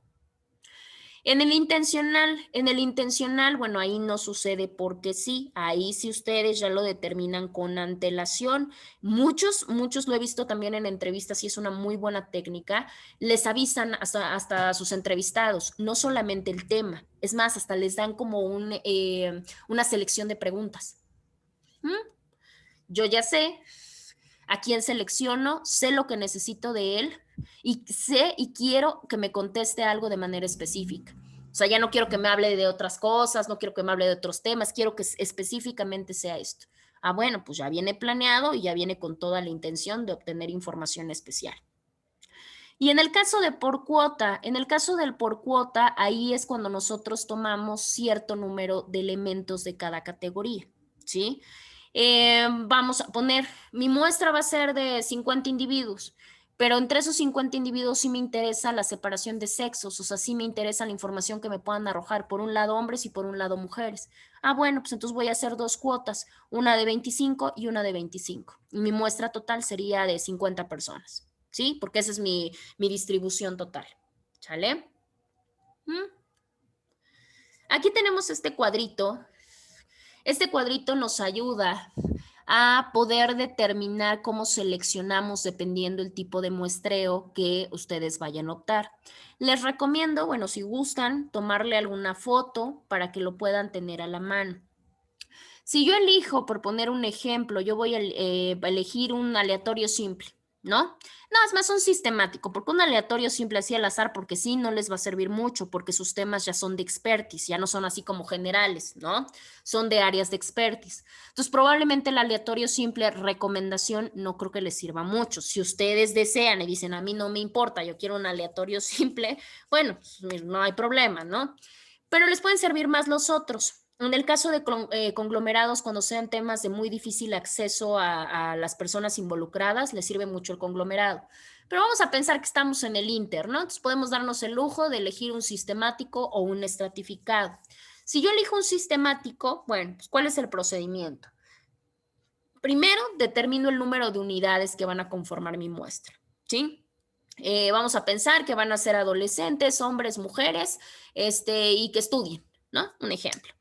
En el intencional, bueno, ahí no sucede porque sí, ahí sí ustedes ya lo determinan con antelación. Muchos lo he visto también en entrevistas y es una muy buena técnica, les avisan hasta a sus entrevistados, no solamente el tema, es más, hasta les dan como una selección de preguntas. Yo ya sé a quién selecciono, sé lo que necesito de él y sé y quiero que me conteste algo de manera específica. O sea, ya no quiero que me hable de otras cosas, no quiero que me hable de otros temas, quiero que específicamente sea esto. Bueno, pues ya viene planeado y ya viene con toda la intención de obtener información especial. Y en el caso de por cuota, ahí es cuando nosotros tomamos cierto número de elementos de cada categoría, ¿sí? Vamos a poner, mi muestra va a ser de 50 individuos, pero entre esos 50 individuos sí me interesa la separación de sexos, o sea, sí me interesa la información que me puedan arrojar, por un lado hombres y por un lado mujeres. Bueno, pues entonces voy a hacer 2 cuotas, una de 25 y una de 25. Y mi muestra total sería de 50 personas, ¿sí? Porque esa es mi distribución total, ¿sale? Aquí tenemos este cuadrito. Este cuadrito nos ayuda a poder determinar cómo seleccionamos dependiendo el tipo de muestreo que ustedes vayan a optar. Les recomiendo, bueno, si gustan, tomarle alguna foto para que lo puedan tener a la mano. Si yo elijo, por poner un ejemplo, yo voy a elegir un aleatorio simple, ¿no? No, es más un sistemático, porque un aleatorio simple así al azar, porque sí, no les va a servir mucho, porque sus temas ya son de expertise, ya no son así como generales, ¿no? Son de áreas de expertise. Entonces, probablemente el aleatorio simple, recomendación, no creo que les sirva mucho. Si ustedes desean y dicen, a mí no me importa, yo quiero un aleatorio simple, bueno, pues, no hay problema, ¿no? Pero les pueden servir más los otros. En el caso de conglomerados, cuando sean temas de muy difícil acceso a las personas involucradas, les sirve mucho el conglomerado. Pero vamos a pensar que estamos en el inter, ¿no? Entonces podemos darnos el lujo de elegir un sistemático o un estratificado. Si yo elijo un sistemático, bueno, pues ¿cuál es el procedimiento? Primero, determino el número de unidades que van a conformar mi muestra, ¿sí? Vamos a pensar que van a ser adolescentes, hombres, mujeres, y que estudien, ¿no? Un ejemplo.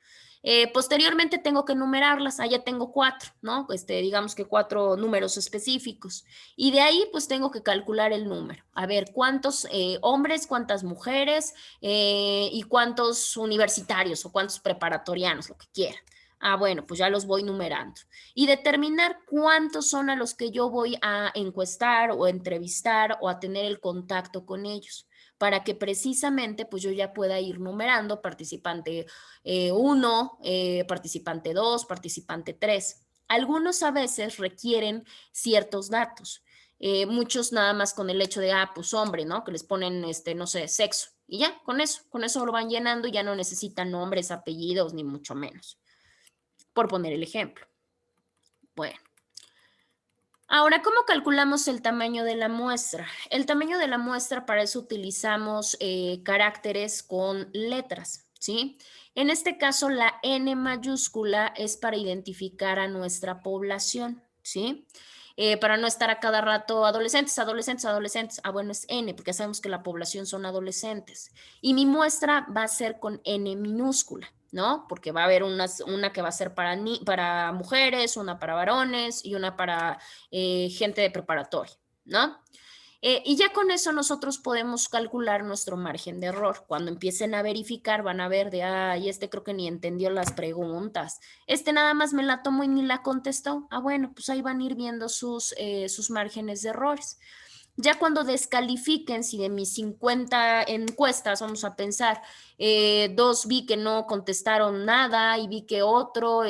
Posteriormente tengo que numerarlas, allá tengo 4, ¿no? Digamos que 4 números específicos. Y de ahí pues tengo que calcular el número. A ver, cuántos hombres, cuántas mujeres y cuántos universitarios o cuántos preparatorianos, lo que quieran. Ah, bueno, pues ya los voy numerando. Y determinar cuántos son a los que yo voy a encuestar o entrevistar o a tener el contacto con ellos, para que precisamente pues yo ya pueda ir numerando participante 1, participante 2, participante 3. Algunos a veces requieren ciertos datos. Muchos nada más con el hecho de, pues hombre, ¿no? Que les ponen, no sé, sexo. Y ya, con eso lo van llenando y ya no necesitan nombres, apellidos, ni mucho menos. Por poner el ejemplo. Bueno. Ahora, ¿cómo calculamos el tamaño de la muestra? El tamaño de la muestra, para eso utilizamos caracteres con letras, ¿sí? En este caso, la N mayúscula es para identificar a nuestra población, ¿sí? Para no estar a cada rato adolescentes. Ah, bueno, es N, porque sabemos que la población son adolescentes. Y mi muestra va a ser con N minúscula, ¿no? Porque va a haber una que va a ser para mujeres, una para varones y una para gente de preparatoria, ¿no? Y ya con eso nosotros podemos calcular nuestro margen de error. Cuando empiecen a verificar van a ver de, creo que ni entendió las preguntas. Nada más me la tomó y ni la contestó. Ah, bueno, pues ahí van a ir viendo sus márgenes de errores. Ya cuando descalifiquen, si de mis 50 encuestas, vamos a pensar, 2 vi que no contestaron nada y vi que otro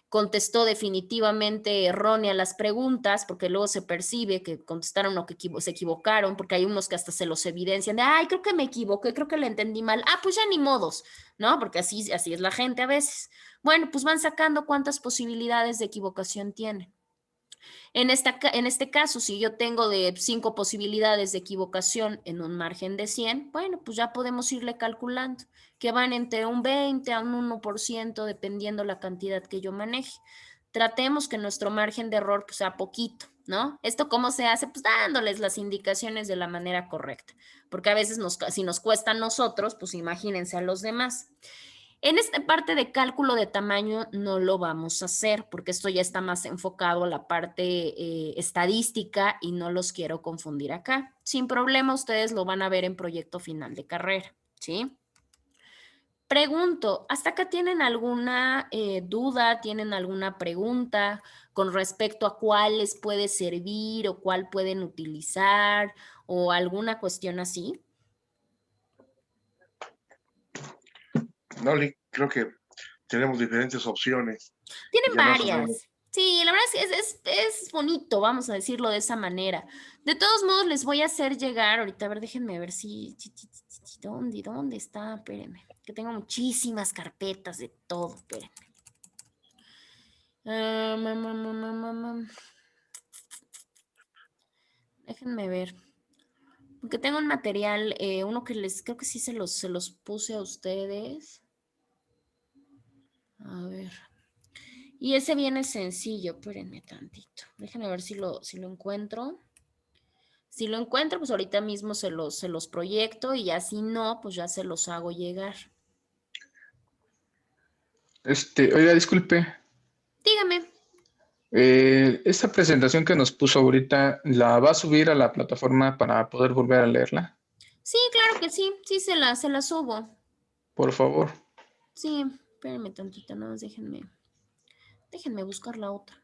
contestó definitivamente errónea las preguntas, porque luego se percibe que contestaron o que se equivocaron, porque hay unos que hasta se los evidencian de, creo que me equivoqué, creo que le entendí mal. Pues ya ni modos, ¿no? Porque así es la gente a veces. Bueno, pues van sacando cuántas posibilidades de equivocación tienen. En este caso, si yo tengo de 5 posibilidades de equivocación en un margen de 100, bueno, pues ya podemos irle calculando, que van entre un 20 a un 1%, dependiendo la cantidad que yo maneje. Tratemos que nuestro margen de error pues, sea poquito, ¿no? ¿Esto cómo se hace? Pues dándoles las indicaciones de la manera correcta, porque a veces si nos cuesta a nosotros, pues imagínense a los demás. En esta parte de cálculo de tamaño no lo vamos a hacer porque esto ya está más enfocado a la parte estadística y no los quiero confundir acá. Sin problema, ustedes lo van a ver en proyecto final de carrera, ¿sí? Pregunto, ¿hasta acá tienen alguna duda, tienen alguna pregunta con respecto a cuál les puede servir o cuál pueden utilizar o alguna cuestión así? No, creo que tenemos diferentes opciones. Tienen Ya más o menos. varias. Sí, la verdad es que es bonito, vamos a decirlo de esa manera. De todos modos, les voy a hacer llegar, ahorita, a ver, déjenme ver si ¿dónde está? Espérenme, que tengo muchísimas carpetas de todo, espérenme. Déjenme ver. Porque tengo un material, uno que creo que sí se los puse a ustedes. A ver. Y ese viene sencillo, espérenme tantito. Déjenme ver si lo encuentro. Si lo encuentro, pues ahorita mismo se los proyecto y ya si no, pues ya se los hago llegar. Oiga, disculpe. Dígame. Esta presentación que nos puso ahorita, ¿la va a subir a la plataforma para poder volver a leerla? Sí, claro que sí. Sí, se la subo. Por favor. Sí, espérenme tantito, nada más déjenme buscar la otra.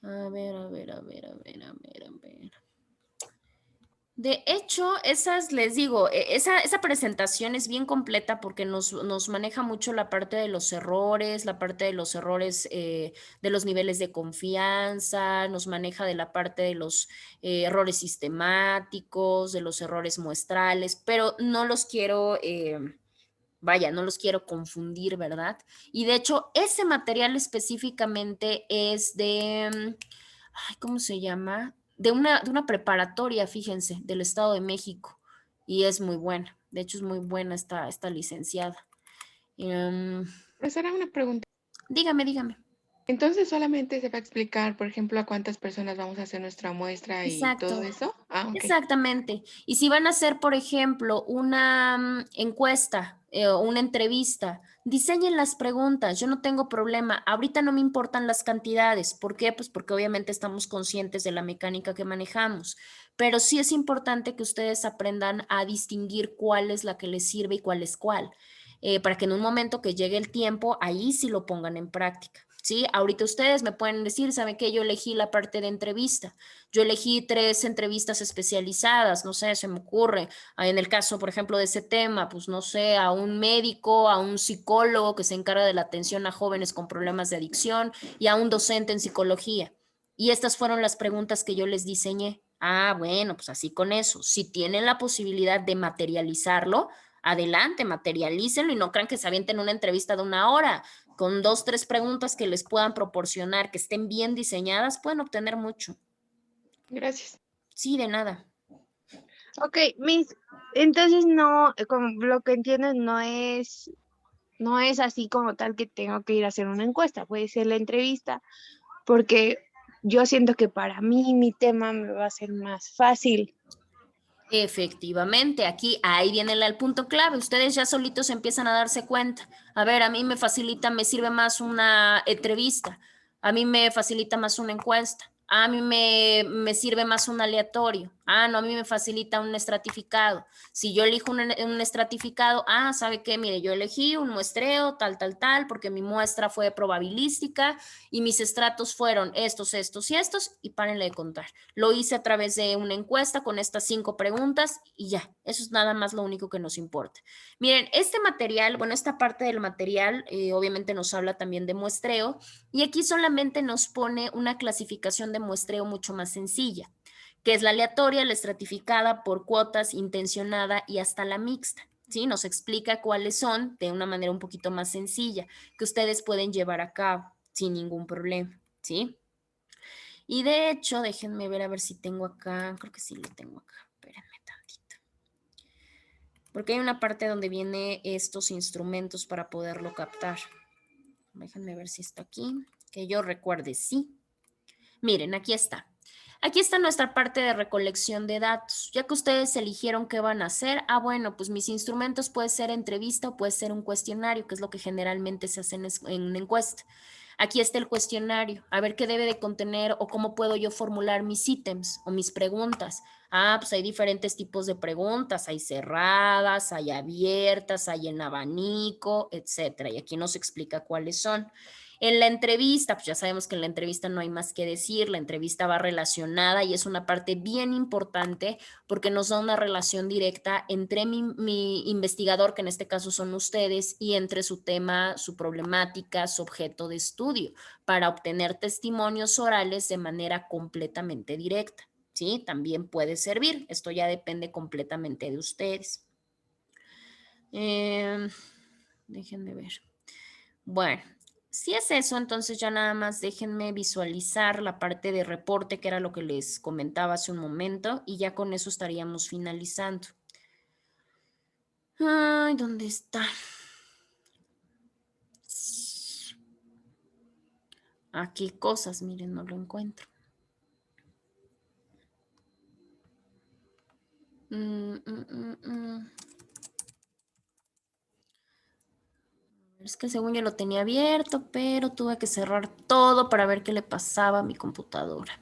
A ver. De hecho, les digo, esa presentación es bien completa porque nos maneja mucho la parte de los errores, de los niveles de confianza, nos maneja de la parte de los errores sistemáticos, de los errores muestrales, pero no los quiero... no los quiero confundir, ¿verdad? Y de hecho, ese material específicamente es de, ¿cómo se llama? De una preparatoria, fíjense, del Estado de México. Y es muy buena. De hecho, es muy buena esta licenciada. Profesora, una pregunta. Dígame. Entonces, solamente se va a explicar, por ejemplo, a cuántas personas vamos a hacer nuestra muestra y Exacto. todo eso. Ah, ok. Exactamente. Y si van a hacer, por ejemplo, una encuesta o una entrevista, diseñen las preguntas. Yo no tengo problema. Ahorita no me importan las cantidades. ¿Por qué? Pues porque obviamente estamos conscientes de la mecánica que manejamos. Pero sí es importante que ustedes aprendan a distinguir cuál es la que les sirve y cuál es cuál. Para que en un momento que llegue el tiempo, ahí sí lo pongan en práctica. ¿Sí? Ahorita ustedes me pueden decir, ¿saben qué? Yo elegí la parte de entrevista. Yo elegí 3 entrevistas especializadas, no sé, se me ocurre, en el caso, por ejemplo, de ese tema, pues no sé, a un médico, a un psicólogo que se encarga de la atención a jóvenes con problemas de adicción y a un docente en psicología. Y estas fueron las preguntas que yo les diseñé. Ah, bueno, pues así con eso. Si tienen la posibilidad de materializarlo, adelante, materialícenlo y no crean que se avienten una entrevista de 1 hora. Con 2, 3 preguntas que les puedan proporcionar, que estén bien diseñadas, pueden obtener mucho. Gracias. Sí, de nada. Ok, entonces no, como lo que entiendo no es así como tal que tengo que ir a hacer una encuesta, puede ser la entrevista, porque yo siento que para mí mi tema me va a ser más fácil. Efectivamente, aquí ahí viene el punto clave. Ustedes ya solitos empiezan a darse cuenta. A ver, a mí me facilita, me sirve más una entrevista. A mí me facilita más una encuesta. A mí me sirve más un aleatorio. Ah, no, a mí me facilita un estratificado. Si yo elijo un estratificado, ¿sabe qué? Mire, yo elegí un muestreo, tal, porque mi muestra fue probabilística y mis estratos fueron estos, estos y estos, y párenle de contar. Lo hice a través de una encuesta con estas 5 preguntas y ya, eso es nada más lo único que nos importa. Miren, este material, bueno, esta parte del material obviamente nos habla también de muestreo y aquí solamente nos pone una clasificación de muestreo mucho más sencilla, que es la aleatoria, la estratificada, por cuotas, intencionada y hasta la mixta. ¿Sí? Nos explica cuáles son de una manera un poquito más sencilla que ustedes pueden llevar a cabo sin ningún problema. ¿Sí? Y de hecho, déjenme ver a ver si tengo acá, creo que sí lo tengo acá, espérenme tantito. Porque hay una parte donde viene estos instrumentos para poderlo captar. Déjenme ver si está aquí, que yo recuerde, sí. Miren, aquí está. Aquí está nuestra parte de recolección de datos. Ya que ustedes eligieron qué van a hacer, bueno, pues mis instrumentos puede ser entrevista o puede ser un cuestionario, que es lo que generalmente se hace en una encuesta. Aquí está el cuestionario, a ver qué debe de contener o cómo puedo yo formular mis ítems o mis preguntas. Pues hay diferentes tipos de preguntas, hay cerradas, hay abiertas, hay en abanico, etcétera. Y aquí nos explica cuáles son. En la entrevista, pues ya sabemos que en la entrevista no hay más que decir, la entrevista va relacionada y es una parte bien importante porque nos da una relación directa entre mi investigador, que en este caso son ustedes, y entre su tema, su problemática, su objeto de estudio, para obtener testimonios orales de manera completamente directa. ¿Sí? También puede servir. Esto ya depende completamente de ustedes. Déjenme ver. Bueno, si es eso, entonces ya nada más déjenme visualizar la parte de reporte, que era lo que les comentaba hace un momento, y ya con eso estaríamos finalizando. Ay, ¿dónde está? Aquí cosas, miren, no lo encuentro. Es que según yo lo tenía abierto, pero tuve que cerrar todo para ver qué le pasaba a mi computadora.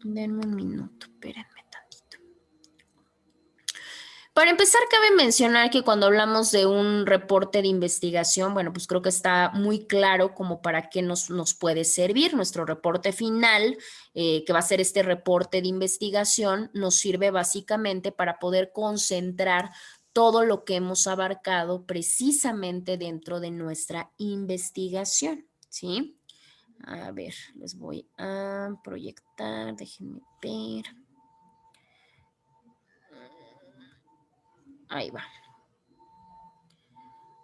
Denme un minuto, espérenme tantito. Para empezar, cabe mencionar que cuando hablamos de un reporte de investigación, bueno, pues creo que está muy claro como para qué nos puede servir. Nuestro reporte final, que va a ser este reporte de investigación, nos sirve básicamente para poder concentrar todo lo que hemos abarcado precisamente dentro de nuestra investigación, ¿sí? A ver, les voy a proyectar, déjenme ver. Ahí va.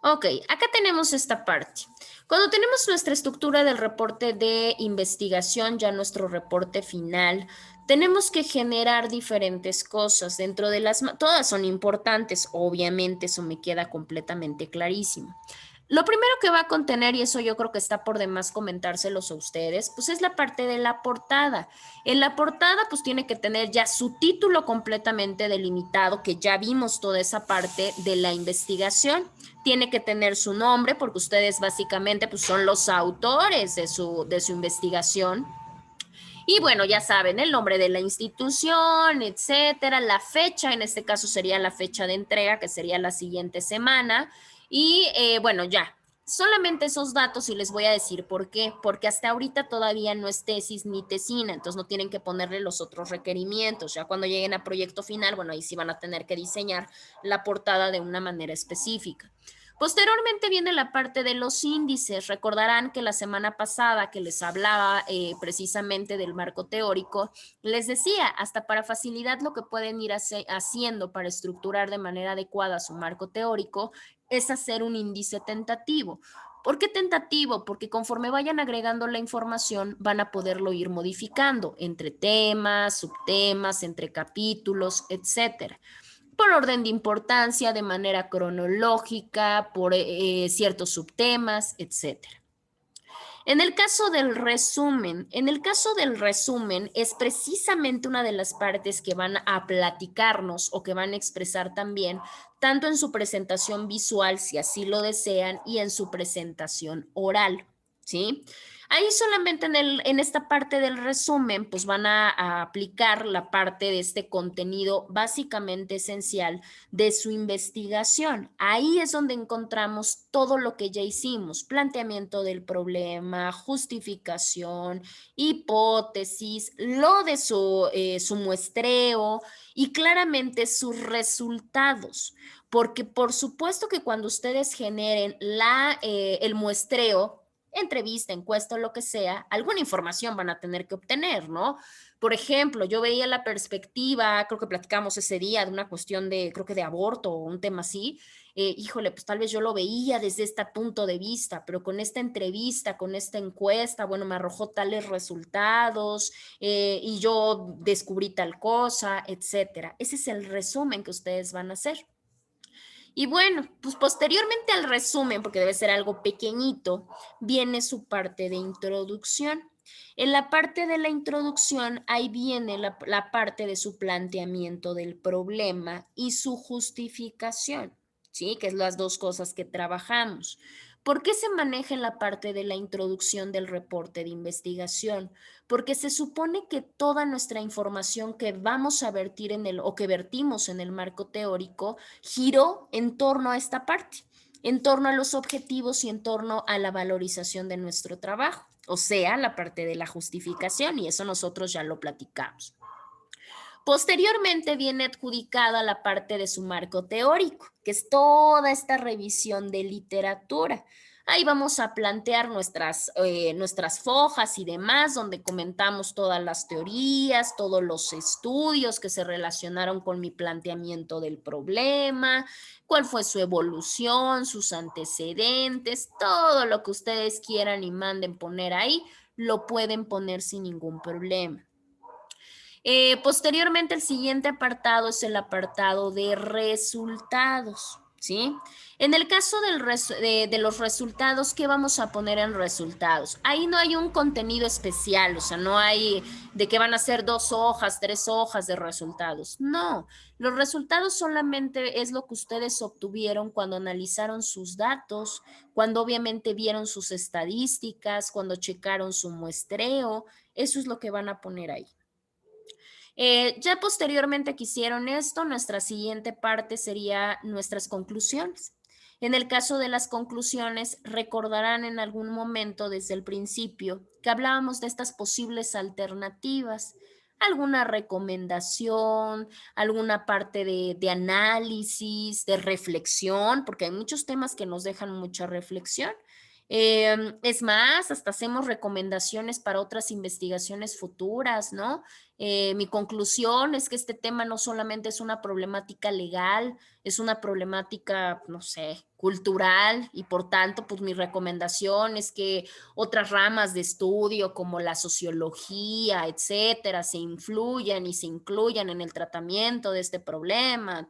Ok, acá tenemos esta parte. Cuando tenemos nuestra estructura del reporte de investigación, ya nuestro reporte final, tenemos que generar diferentes cosas. Dentro de todas son importantes, obviamente, eso me queda completamente clarísimo. Lo primero que va a contener, y eso yo creo que está por demás comentárselos a ustedes, pues es la parte de la portada. En la portada pues tiene que tener ya su título completamente delimitado, que ya vimos toda esa parte de la investigación. Tiene que tener su nombre, porque ustedes básicamente pues son los autores de su investigación. Y bueno, ya saben, el nombre de la institución, etcétera, la fecha, en este caso sería la fecha de entrega, que sería la siguiente semana. Y bueno, ya, solamente esos datos y les voy a decir por qué. Porque hasta ahorita todavía no es tesis ni tesina, entonces no tienen que ponerle los otros requerimientos. Ya cuando lleguen a proyecto final, bueno, ahí sí van a tener que diseñar la portada de una manera específica. Posteriormente viene la parte de los índices. Recordarán que la semana pasada que les hablaba precisamente del marco teórico, les decía, hasta para facilidad lo que pueden ir haciendo para estructurar de manera adecuada su marco teórico es hacer un índice tentativo. ¿Por qué tentativo? Porque conforme vayan agregando la información van a poderlo ir modificando entre temas, subtemas, entre capítulos, etcétera. Por orden de importancia, de manera cronológica, por ciertos subtemas, etcétera. En el caso del resumen, es precisamente una de las partes que van a platicarnos o que van a expresar también, tanto en su presentación visual, si así lo desean, y en su presentación oral, ¿sí? Ahí solamente en esta parte del resumen, pues van a aplicar la parte de este contenido básicamente esencial de su investigación. Ahí es donde encontramos todo lo que ya hicimos: planteamiento del problema, justificación, hipótesis, lo de su muestreo y claramente sus resultados. Porque por supuesto que cuando ustedes generen el muestreo, entrevista, encuesta, lo que sea, alguna información van a tener que obtener, ¿no? Por ejemplo, yo veía la perspectiva, creo que platicamos ese día de una cuestión de, creo que de aborto o un tema así. Híjole, pues tal vez yo lo veía desde este punto de vista, pero con esta entrevista, con esta encuesta, bueno, me arrojó tales resultados y yo descubrí tal cosa, etcétera. Ese es el resumen que ustedes van a hacer. Y bueno, pues posteriormente al resumen, porque debe ser algo pequeñito, viene su parte de introducción. En la parte de la introducción, ahí viene la parte de su planteamiento del problema y su justificación, ¿sí? Que es las dos cosas que trabajamos. ¿Por qué se maneja en la parte de la introducción del reporte de investigación? Porque se supone que toda nuestra información que vamos a vertir o que vertimos en el marco teórico giró en torno a esta parte, en torno a los objetivos y en torno a la valorización de nuestro trabajo, o sea, la parte de la justificación, y eso nosotros ya lo platicamos. Posteriormente viene adjudicada la parte de su marco teórico, que es toda esta revisión de literatura. Ahí vamos a plantear nuestras fojas y demás, donde comentamos todas las teorías, todos los estudios que se relacionaron con mi planteamiento del problema, cuál fue su evolución, sus antecedentes, todo lo que ustedes quieran y manden poner ahí, lo pueden poner sin ningún problema. Posteriormente, el siguiente apartado es el apartado de resultados, ¿sí? En el caso de los resultados, ¿qué vamos a poner en resultados? Ahí no hay un contenido especial, o sea, no hay de que van a ser 2 hojas, 3 hojas de resultados. No, los resultados solamente es lo que ustedes obtuvieron cuando analizaron sus datos, cuando obviamente vieron sus estadísticas, cuando checaron su muestreo. Eso es lo que van a poner ahí. Ya posteriormente que hicieron esto, nuestra siguiente parte sería nuestras conclusiones. En el caso de las conclusiones, recordarán en algún momento desde el principio que hablábamos de estas posibles alternativas, alguna recomendación, alguna parte de análisis, de reflexión, porque hay muchos temas que nos dejan mucha reflexión. Es más, hasta hacemos recomendaciones para otras investigaciones futuras, ¿no? Mi conclusión es que este tema no solamente es una problemática legal, es una problemática, no sé, cultural, y por tanto, pues mi recomendación es que otras ramas de estudio como la sociología, etcétera, se influyan y se incluyan en el tratamiento de este problema,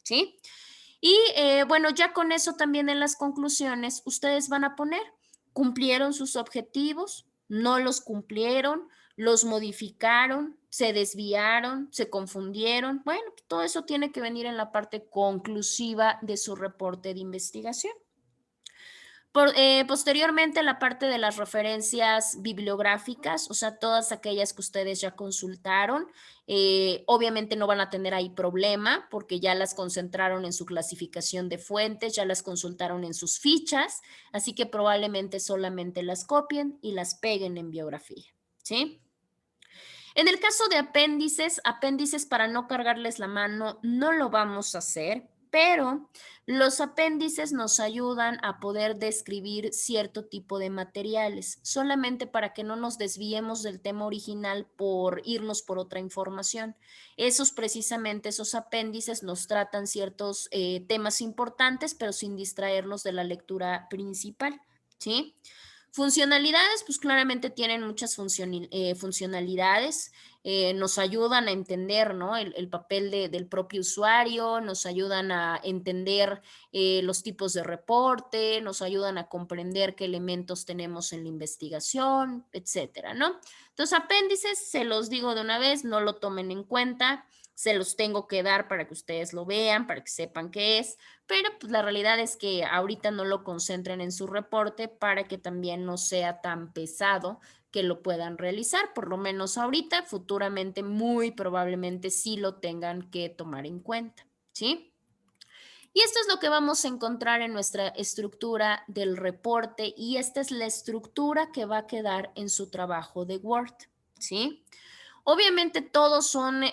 ¿sí? Y bueno, ya con eso también en las conclusiones, ustedes van a poner, ¿cumplieron sus objetivos? ¿No los cumplieron? ¿Los modificaron? ¿Se desviaron? ¿Se confundieron? Bueno, todo eso tiene que venir en la parte conclusiva de su reporte de investigación. Posteriormente, la parte de las referencias bibliográficas, o sea, todas aquellas que ustedes ya consultaron, obviamente no van a tener ahí problema porque ya las concentraron en su clasificación de fuentes, ya las consultaron en sus fichas, así que probablemente solamente las copien y las peguen en biografía, ¿sí? En el caso de apéndices para no cargarles la mano, no lo vamos a hacer, pero los apéndices nos ayudan a poder describir cierto tipo de materiales, solamente para que no nos desviemos del tema original por irnos por otra información. Esos apéndices nos tratan ciertos temas importantes, pero sin distraernos de la lectura principal, ¿sí? Funcionalidades, pues claramente tienen muchas funcionalidades, nos ayudan a entender, ¿no? el papel del propio usuario, nos ayudan a entender los tipos de reporte, nos ayudan a comprender qué elementos tenemos en la investigación, etcétera, ¿no? Entonces, apéndices, se los digo de una vez, no lo tomen en cuenta, se los tengo que dar para que ustedes lo vean, para que sepan qué es, pero pues la realidad es que ahorita no lo concentren en su reporte para que también no sea tan pesado que lo puedan realizar, por lo menos ahorita, futuramente muy probablemente sí lo tengan que tomar en cuenta, ¿sí? Y esto es lo que vamos a encontrar en nuestra estructura del reporte y esta es la estructura que va a quedar en su trabajo de Word, ¿sí? Obviamente todos son,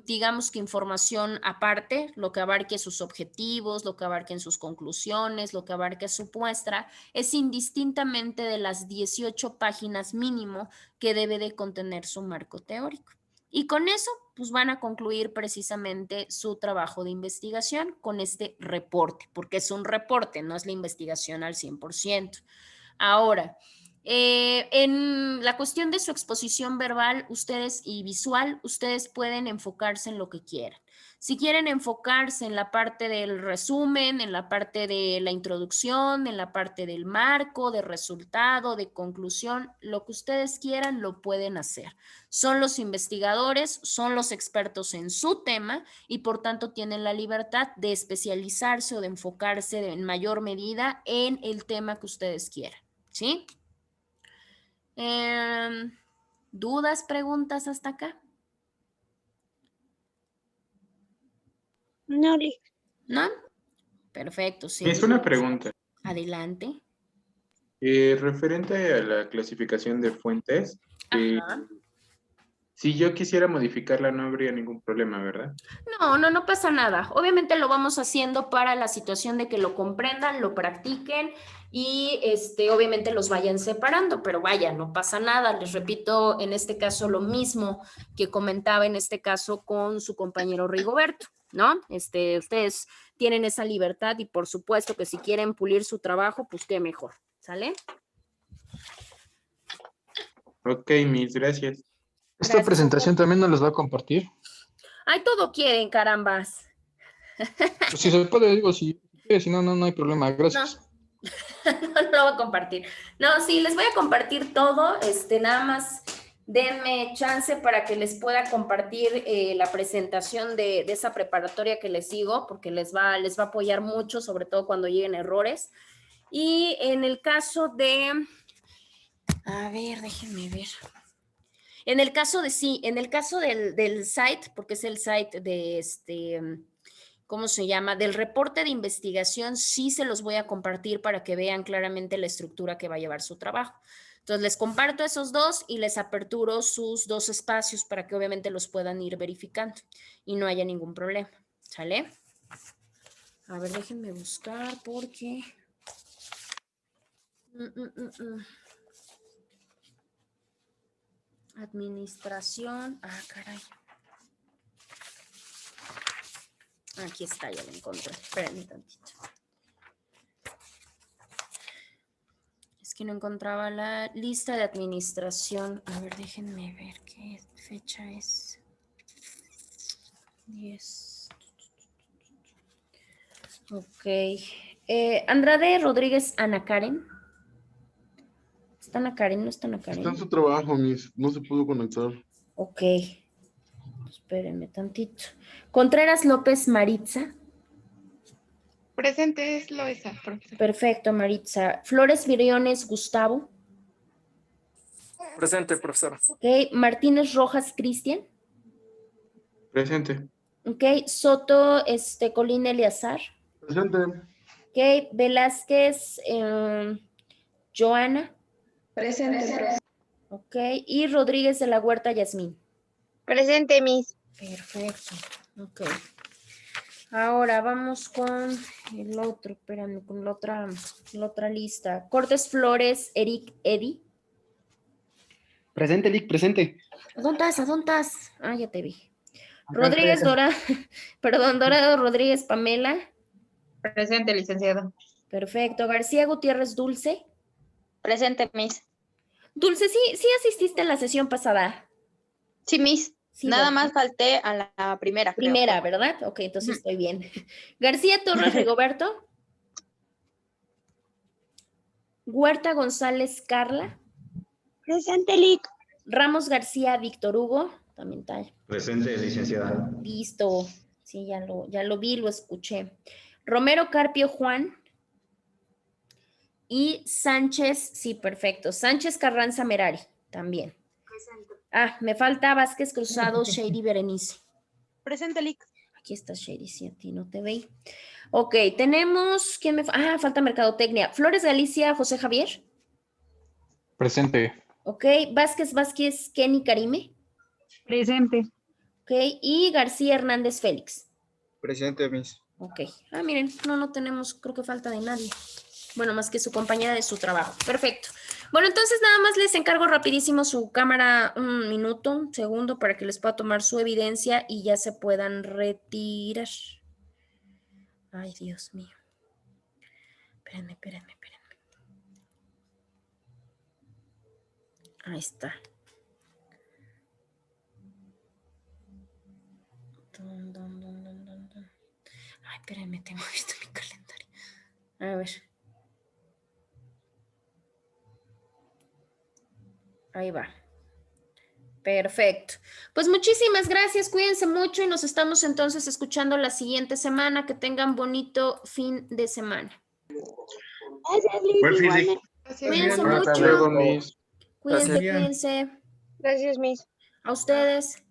digamos que información aparte, lo que abarque sus objetivos, lo que abarque en sus conclusiones, lo que abarque su muestra, es indistintamente de las 18 páginas mínimo que debe de contener su marco teórico. Y con eso, pues van a concluir precisamente su trabajo de investigación con este reporte, porque es un reporte, no es la investigación al 100%. Ahora, en la cuestión de su exposición verbal y visual, ustedes pueden enfocarse en lo que quieran. Si quieren enfocarse en la parte del resumen, en la parte de la introducción, en la parte del marco, de resultado, de conclusión, lo que ustedes quieran lo pueden hacer. Son los investigadores, son los expertos en su tema y por tanto tienen la libertad de especializarse o de enfocarse en mayor medida en el tema que ustedes quieran, ¿sí? ¿Dudas, preguntas hasta acá? No, listo. ¿No? Perfecto, sí. Es una pregunta. Adelante. Referente a la clasificación de fuentes, Ajá. si yo quisiera modificarla no habría ningún problema, ¿verdad? No pasa nada. Obviamente lo vamos haciendo para la situación de que lo comprendan, lo practiquen y obviamente los vayan separando, pero vaya, no pasa nada. Les repito, en este caso lo mismo que comentaba en este caso con su compañero Rigoberto, ¿no? Ustedes tienen esa libertad y por supuesto que si quieren pulir su trabajo, pues qué mejor, ¿sale? Ok, mis gracias. Esta Gracias. presentación también nos las va a compartir. Ay, todo quieren, carambas. Pues si se puede, digo, si no, no hay problema. Gracias. No lo voy a compartir. No, sí, les voy a compartir todo. Nada más denme chance para que les pueda compartir la presentación de esa preparatoria que les digo, porque les va a apoyar mucho, sobre todo cuando lleguen errores. Y en el caso de, a ver, déjenme ver. En el caso del site, porque es el site de ¿cómo se llama? Del reporte de investigación, sí se los voy a compartir para que vean claramente la estructura que va a llevar su trabajo. Entonces, les comparto esos dos y les aperturo sus dos espacios para que obviamente los puedan ir verificando y no haya ningún problema. ¿Sale? A ver, déjenme buscar porque... Administración. Ah, caray. Aquí está, ya lo encontré. Espérenme tantito. Es que no encontraba la lista de administración. A ver, déjenme ver qué fecha es. 10. Ok. Andrade Rodríguez Ana Karen. ¿Está Ana Karen? ¿No está Ana Está en Karen? su trabajo, Miss. No se pudo conectar. Ok. Espérenme tantito. Contreras López Maritza. Presente es Loesa, profesor. Perfecto, Maritza. Flores Viriones Gustavo. Presente, profesora. Ok. Martínez Rojas Cristian. Presente. Ok. Soto Colín Eleazar. Presente. Ok. Velázquez Joana. Presente. Ok. Y Rodríguez de la Huerta Yasmín. Presente, Miss. Perfecto. Ok. Ahora vamos con el otro, espérame, con la otra lista. Cortés Flores, Eric Eddy. Presente, Lick, presente. ¿A dónde estás? ¿A dónde estás? Ah, ya te vi. Acá Rodríguez estoy, acá. Dorado Rodríguez Pamela. Presente, licenciado. Perfecto. García Gutiérrez Dulce. Presente, Miss. Dulce, sí asististe a la sesión pasada. Sí, Miss. Sí, Nada ¿verdad? más falté a la primera, creo. Primera, ¿verdad? Ok, entonces estoy bien. García Torres Rigoberto. Huerta González Carla. Presente, Lic. Ramos García Víctor Hugo. También está. Presente, licenciada. Listo. Sí, ya lo vi, lo escuché. Romero Carpio Juan. Y Sánchez, sí, perfecto. Sánchez Carranza Merari, también. Presente. Ah, me falta Vázquez Cruzado, Shady Berenice. Presente, Lic. Aquí está Shady, sí, a ti no te veí. Ok, tenemos, ¿quién me falta Mercadotecnia. Flores Galicia, José Javier. Presente. Ok, Vázquez, Kenny Karime. Presente. Ok, y García Hernández Félix. Presente, Miss. Ok, miren, no tenemos, creo que falta de nadie. Bueno, más que su compañera de su trabajo. Perfecto. Bueno, entonces nada más les encargo rapidísimo su cámara, un minuto, un segundo, para que les pueda tomar su evidencia y ya se puedan retirar. Ay, Dios mío. Espérenme. Ahí está. Ay, espérenme, tengo visto mi calendario. A ver. Ahí va. Perfecto. Pues muchísimas gracias, cuídense mucho y nos estamos entonces escuchando la siguiente semana. Que tengan bonito fin de semana. Gracias, Lic. Buen fin de- Igualmente. Cuídense Hasta mucho. luego, Miss. Cuídense, Gracias. cuídense. Gracias, Miss. A ustedes.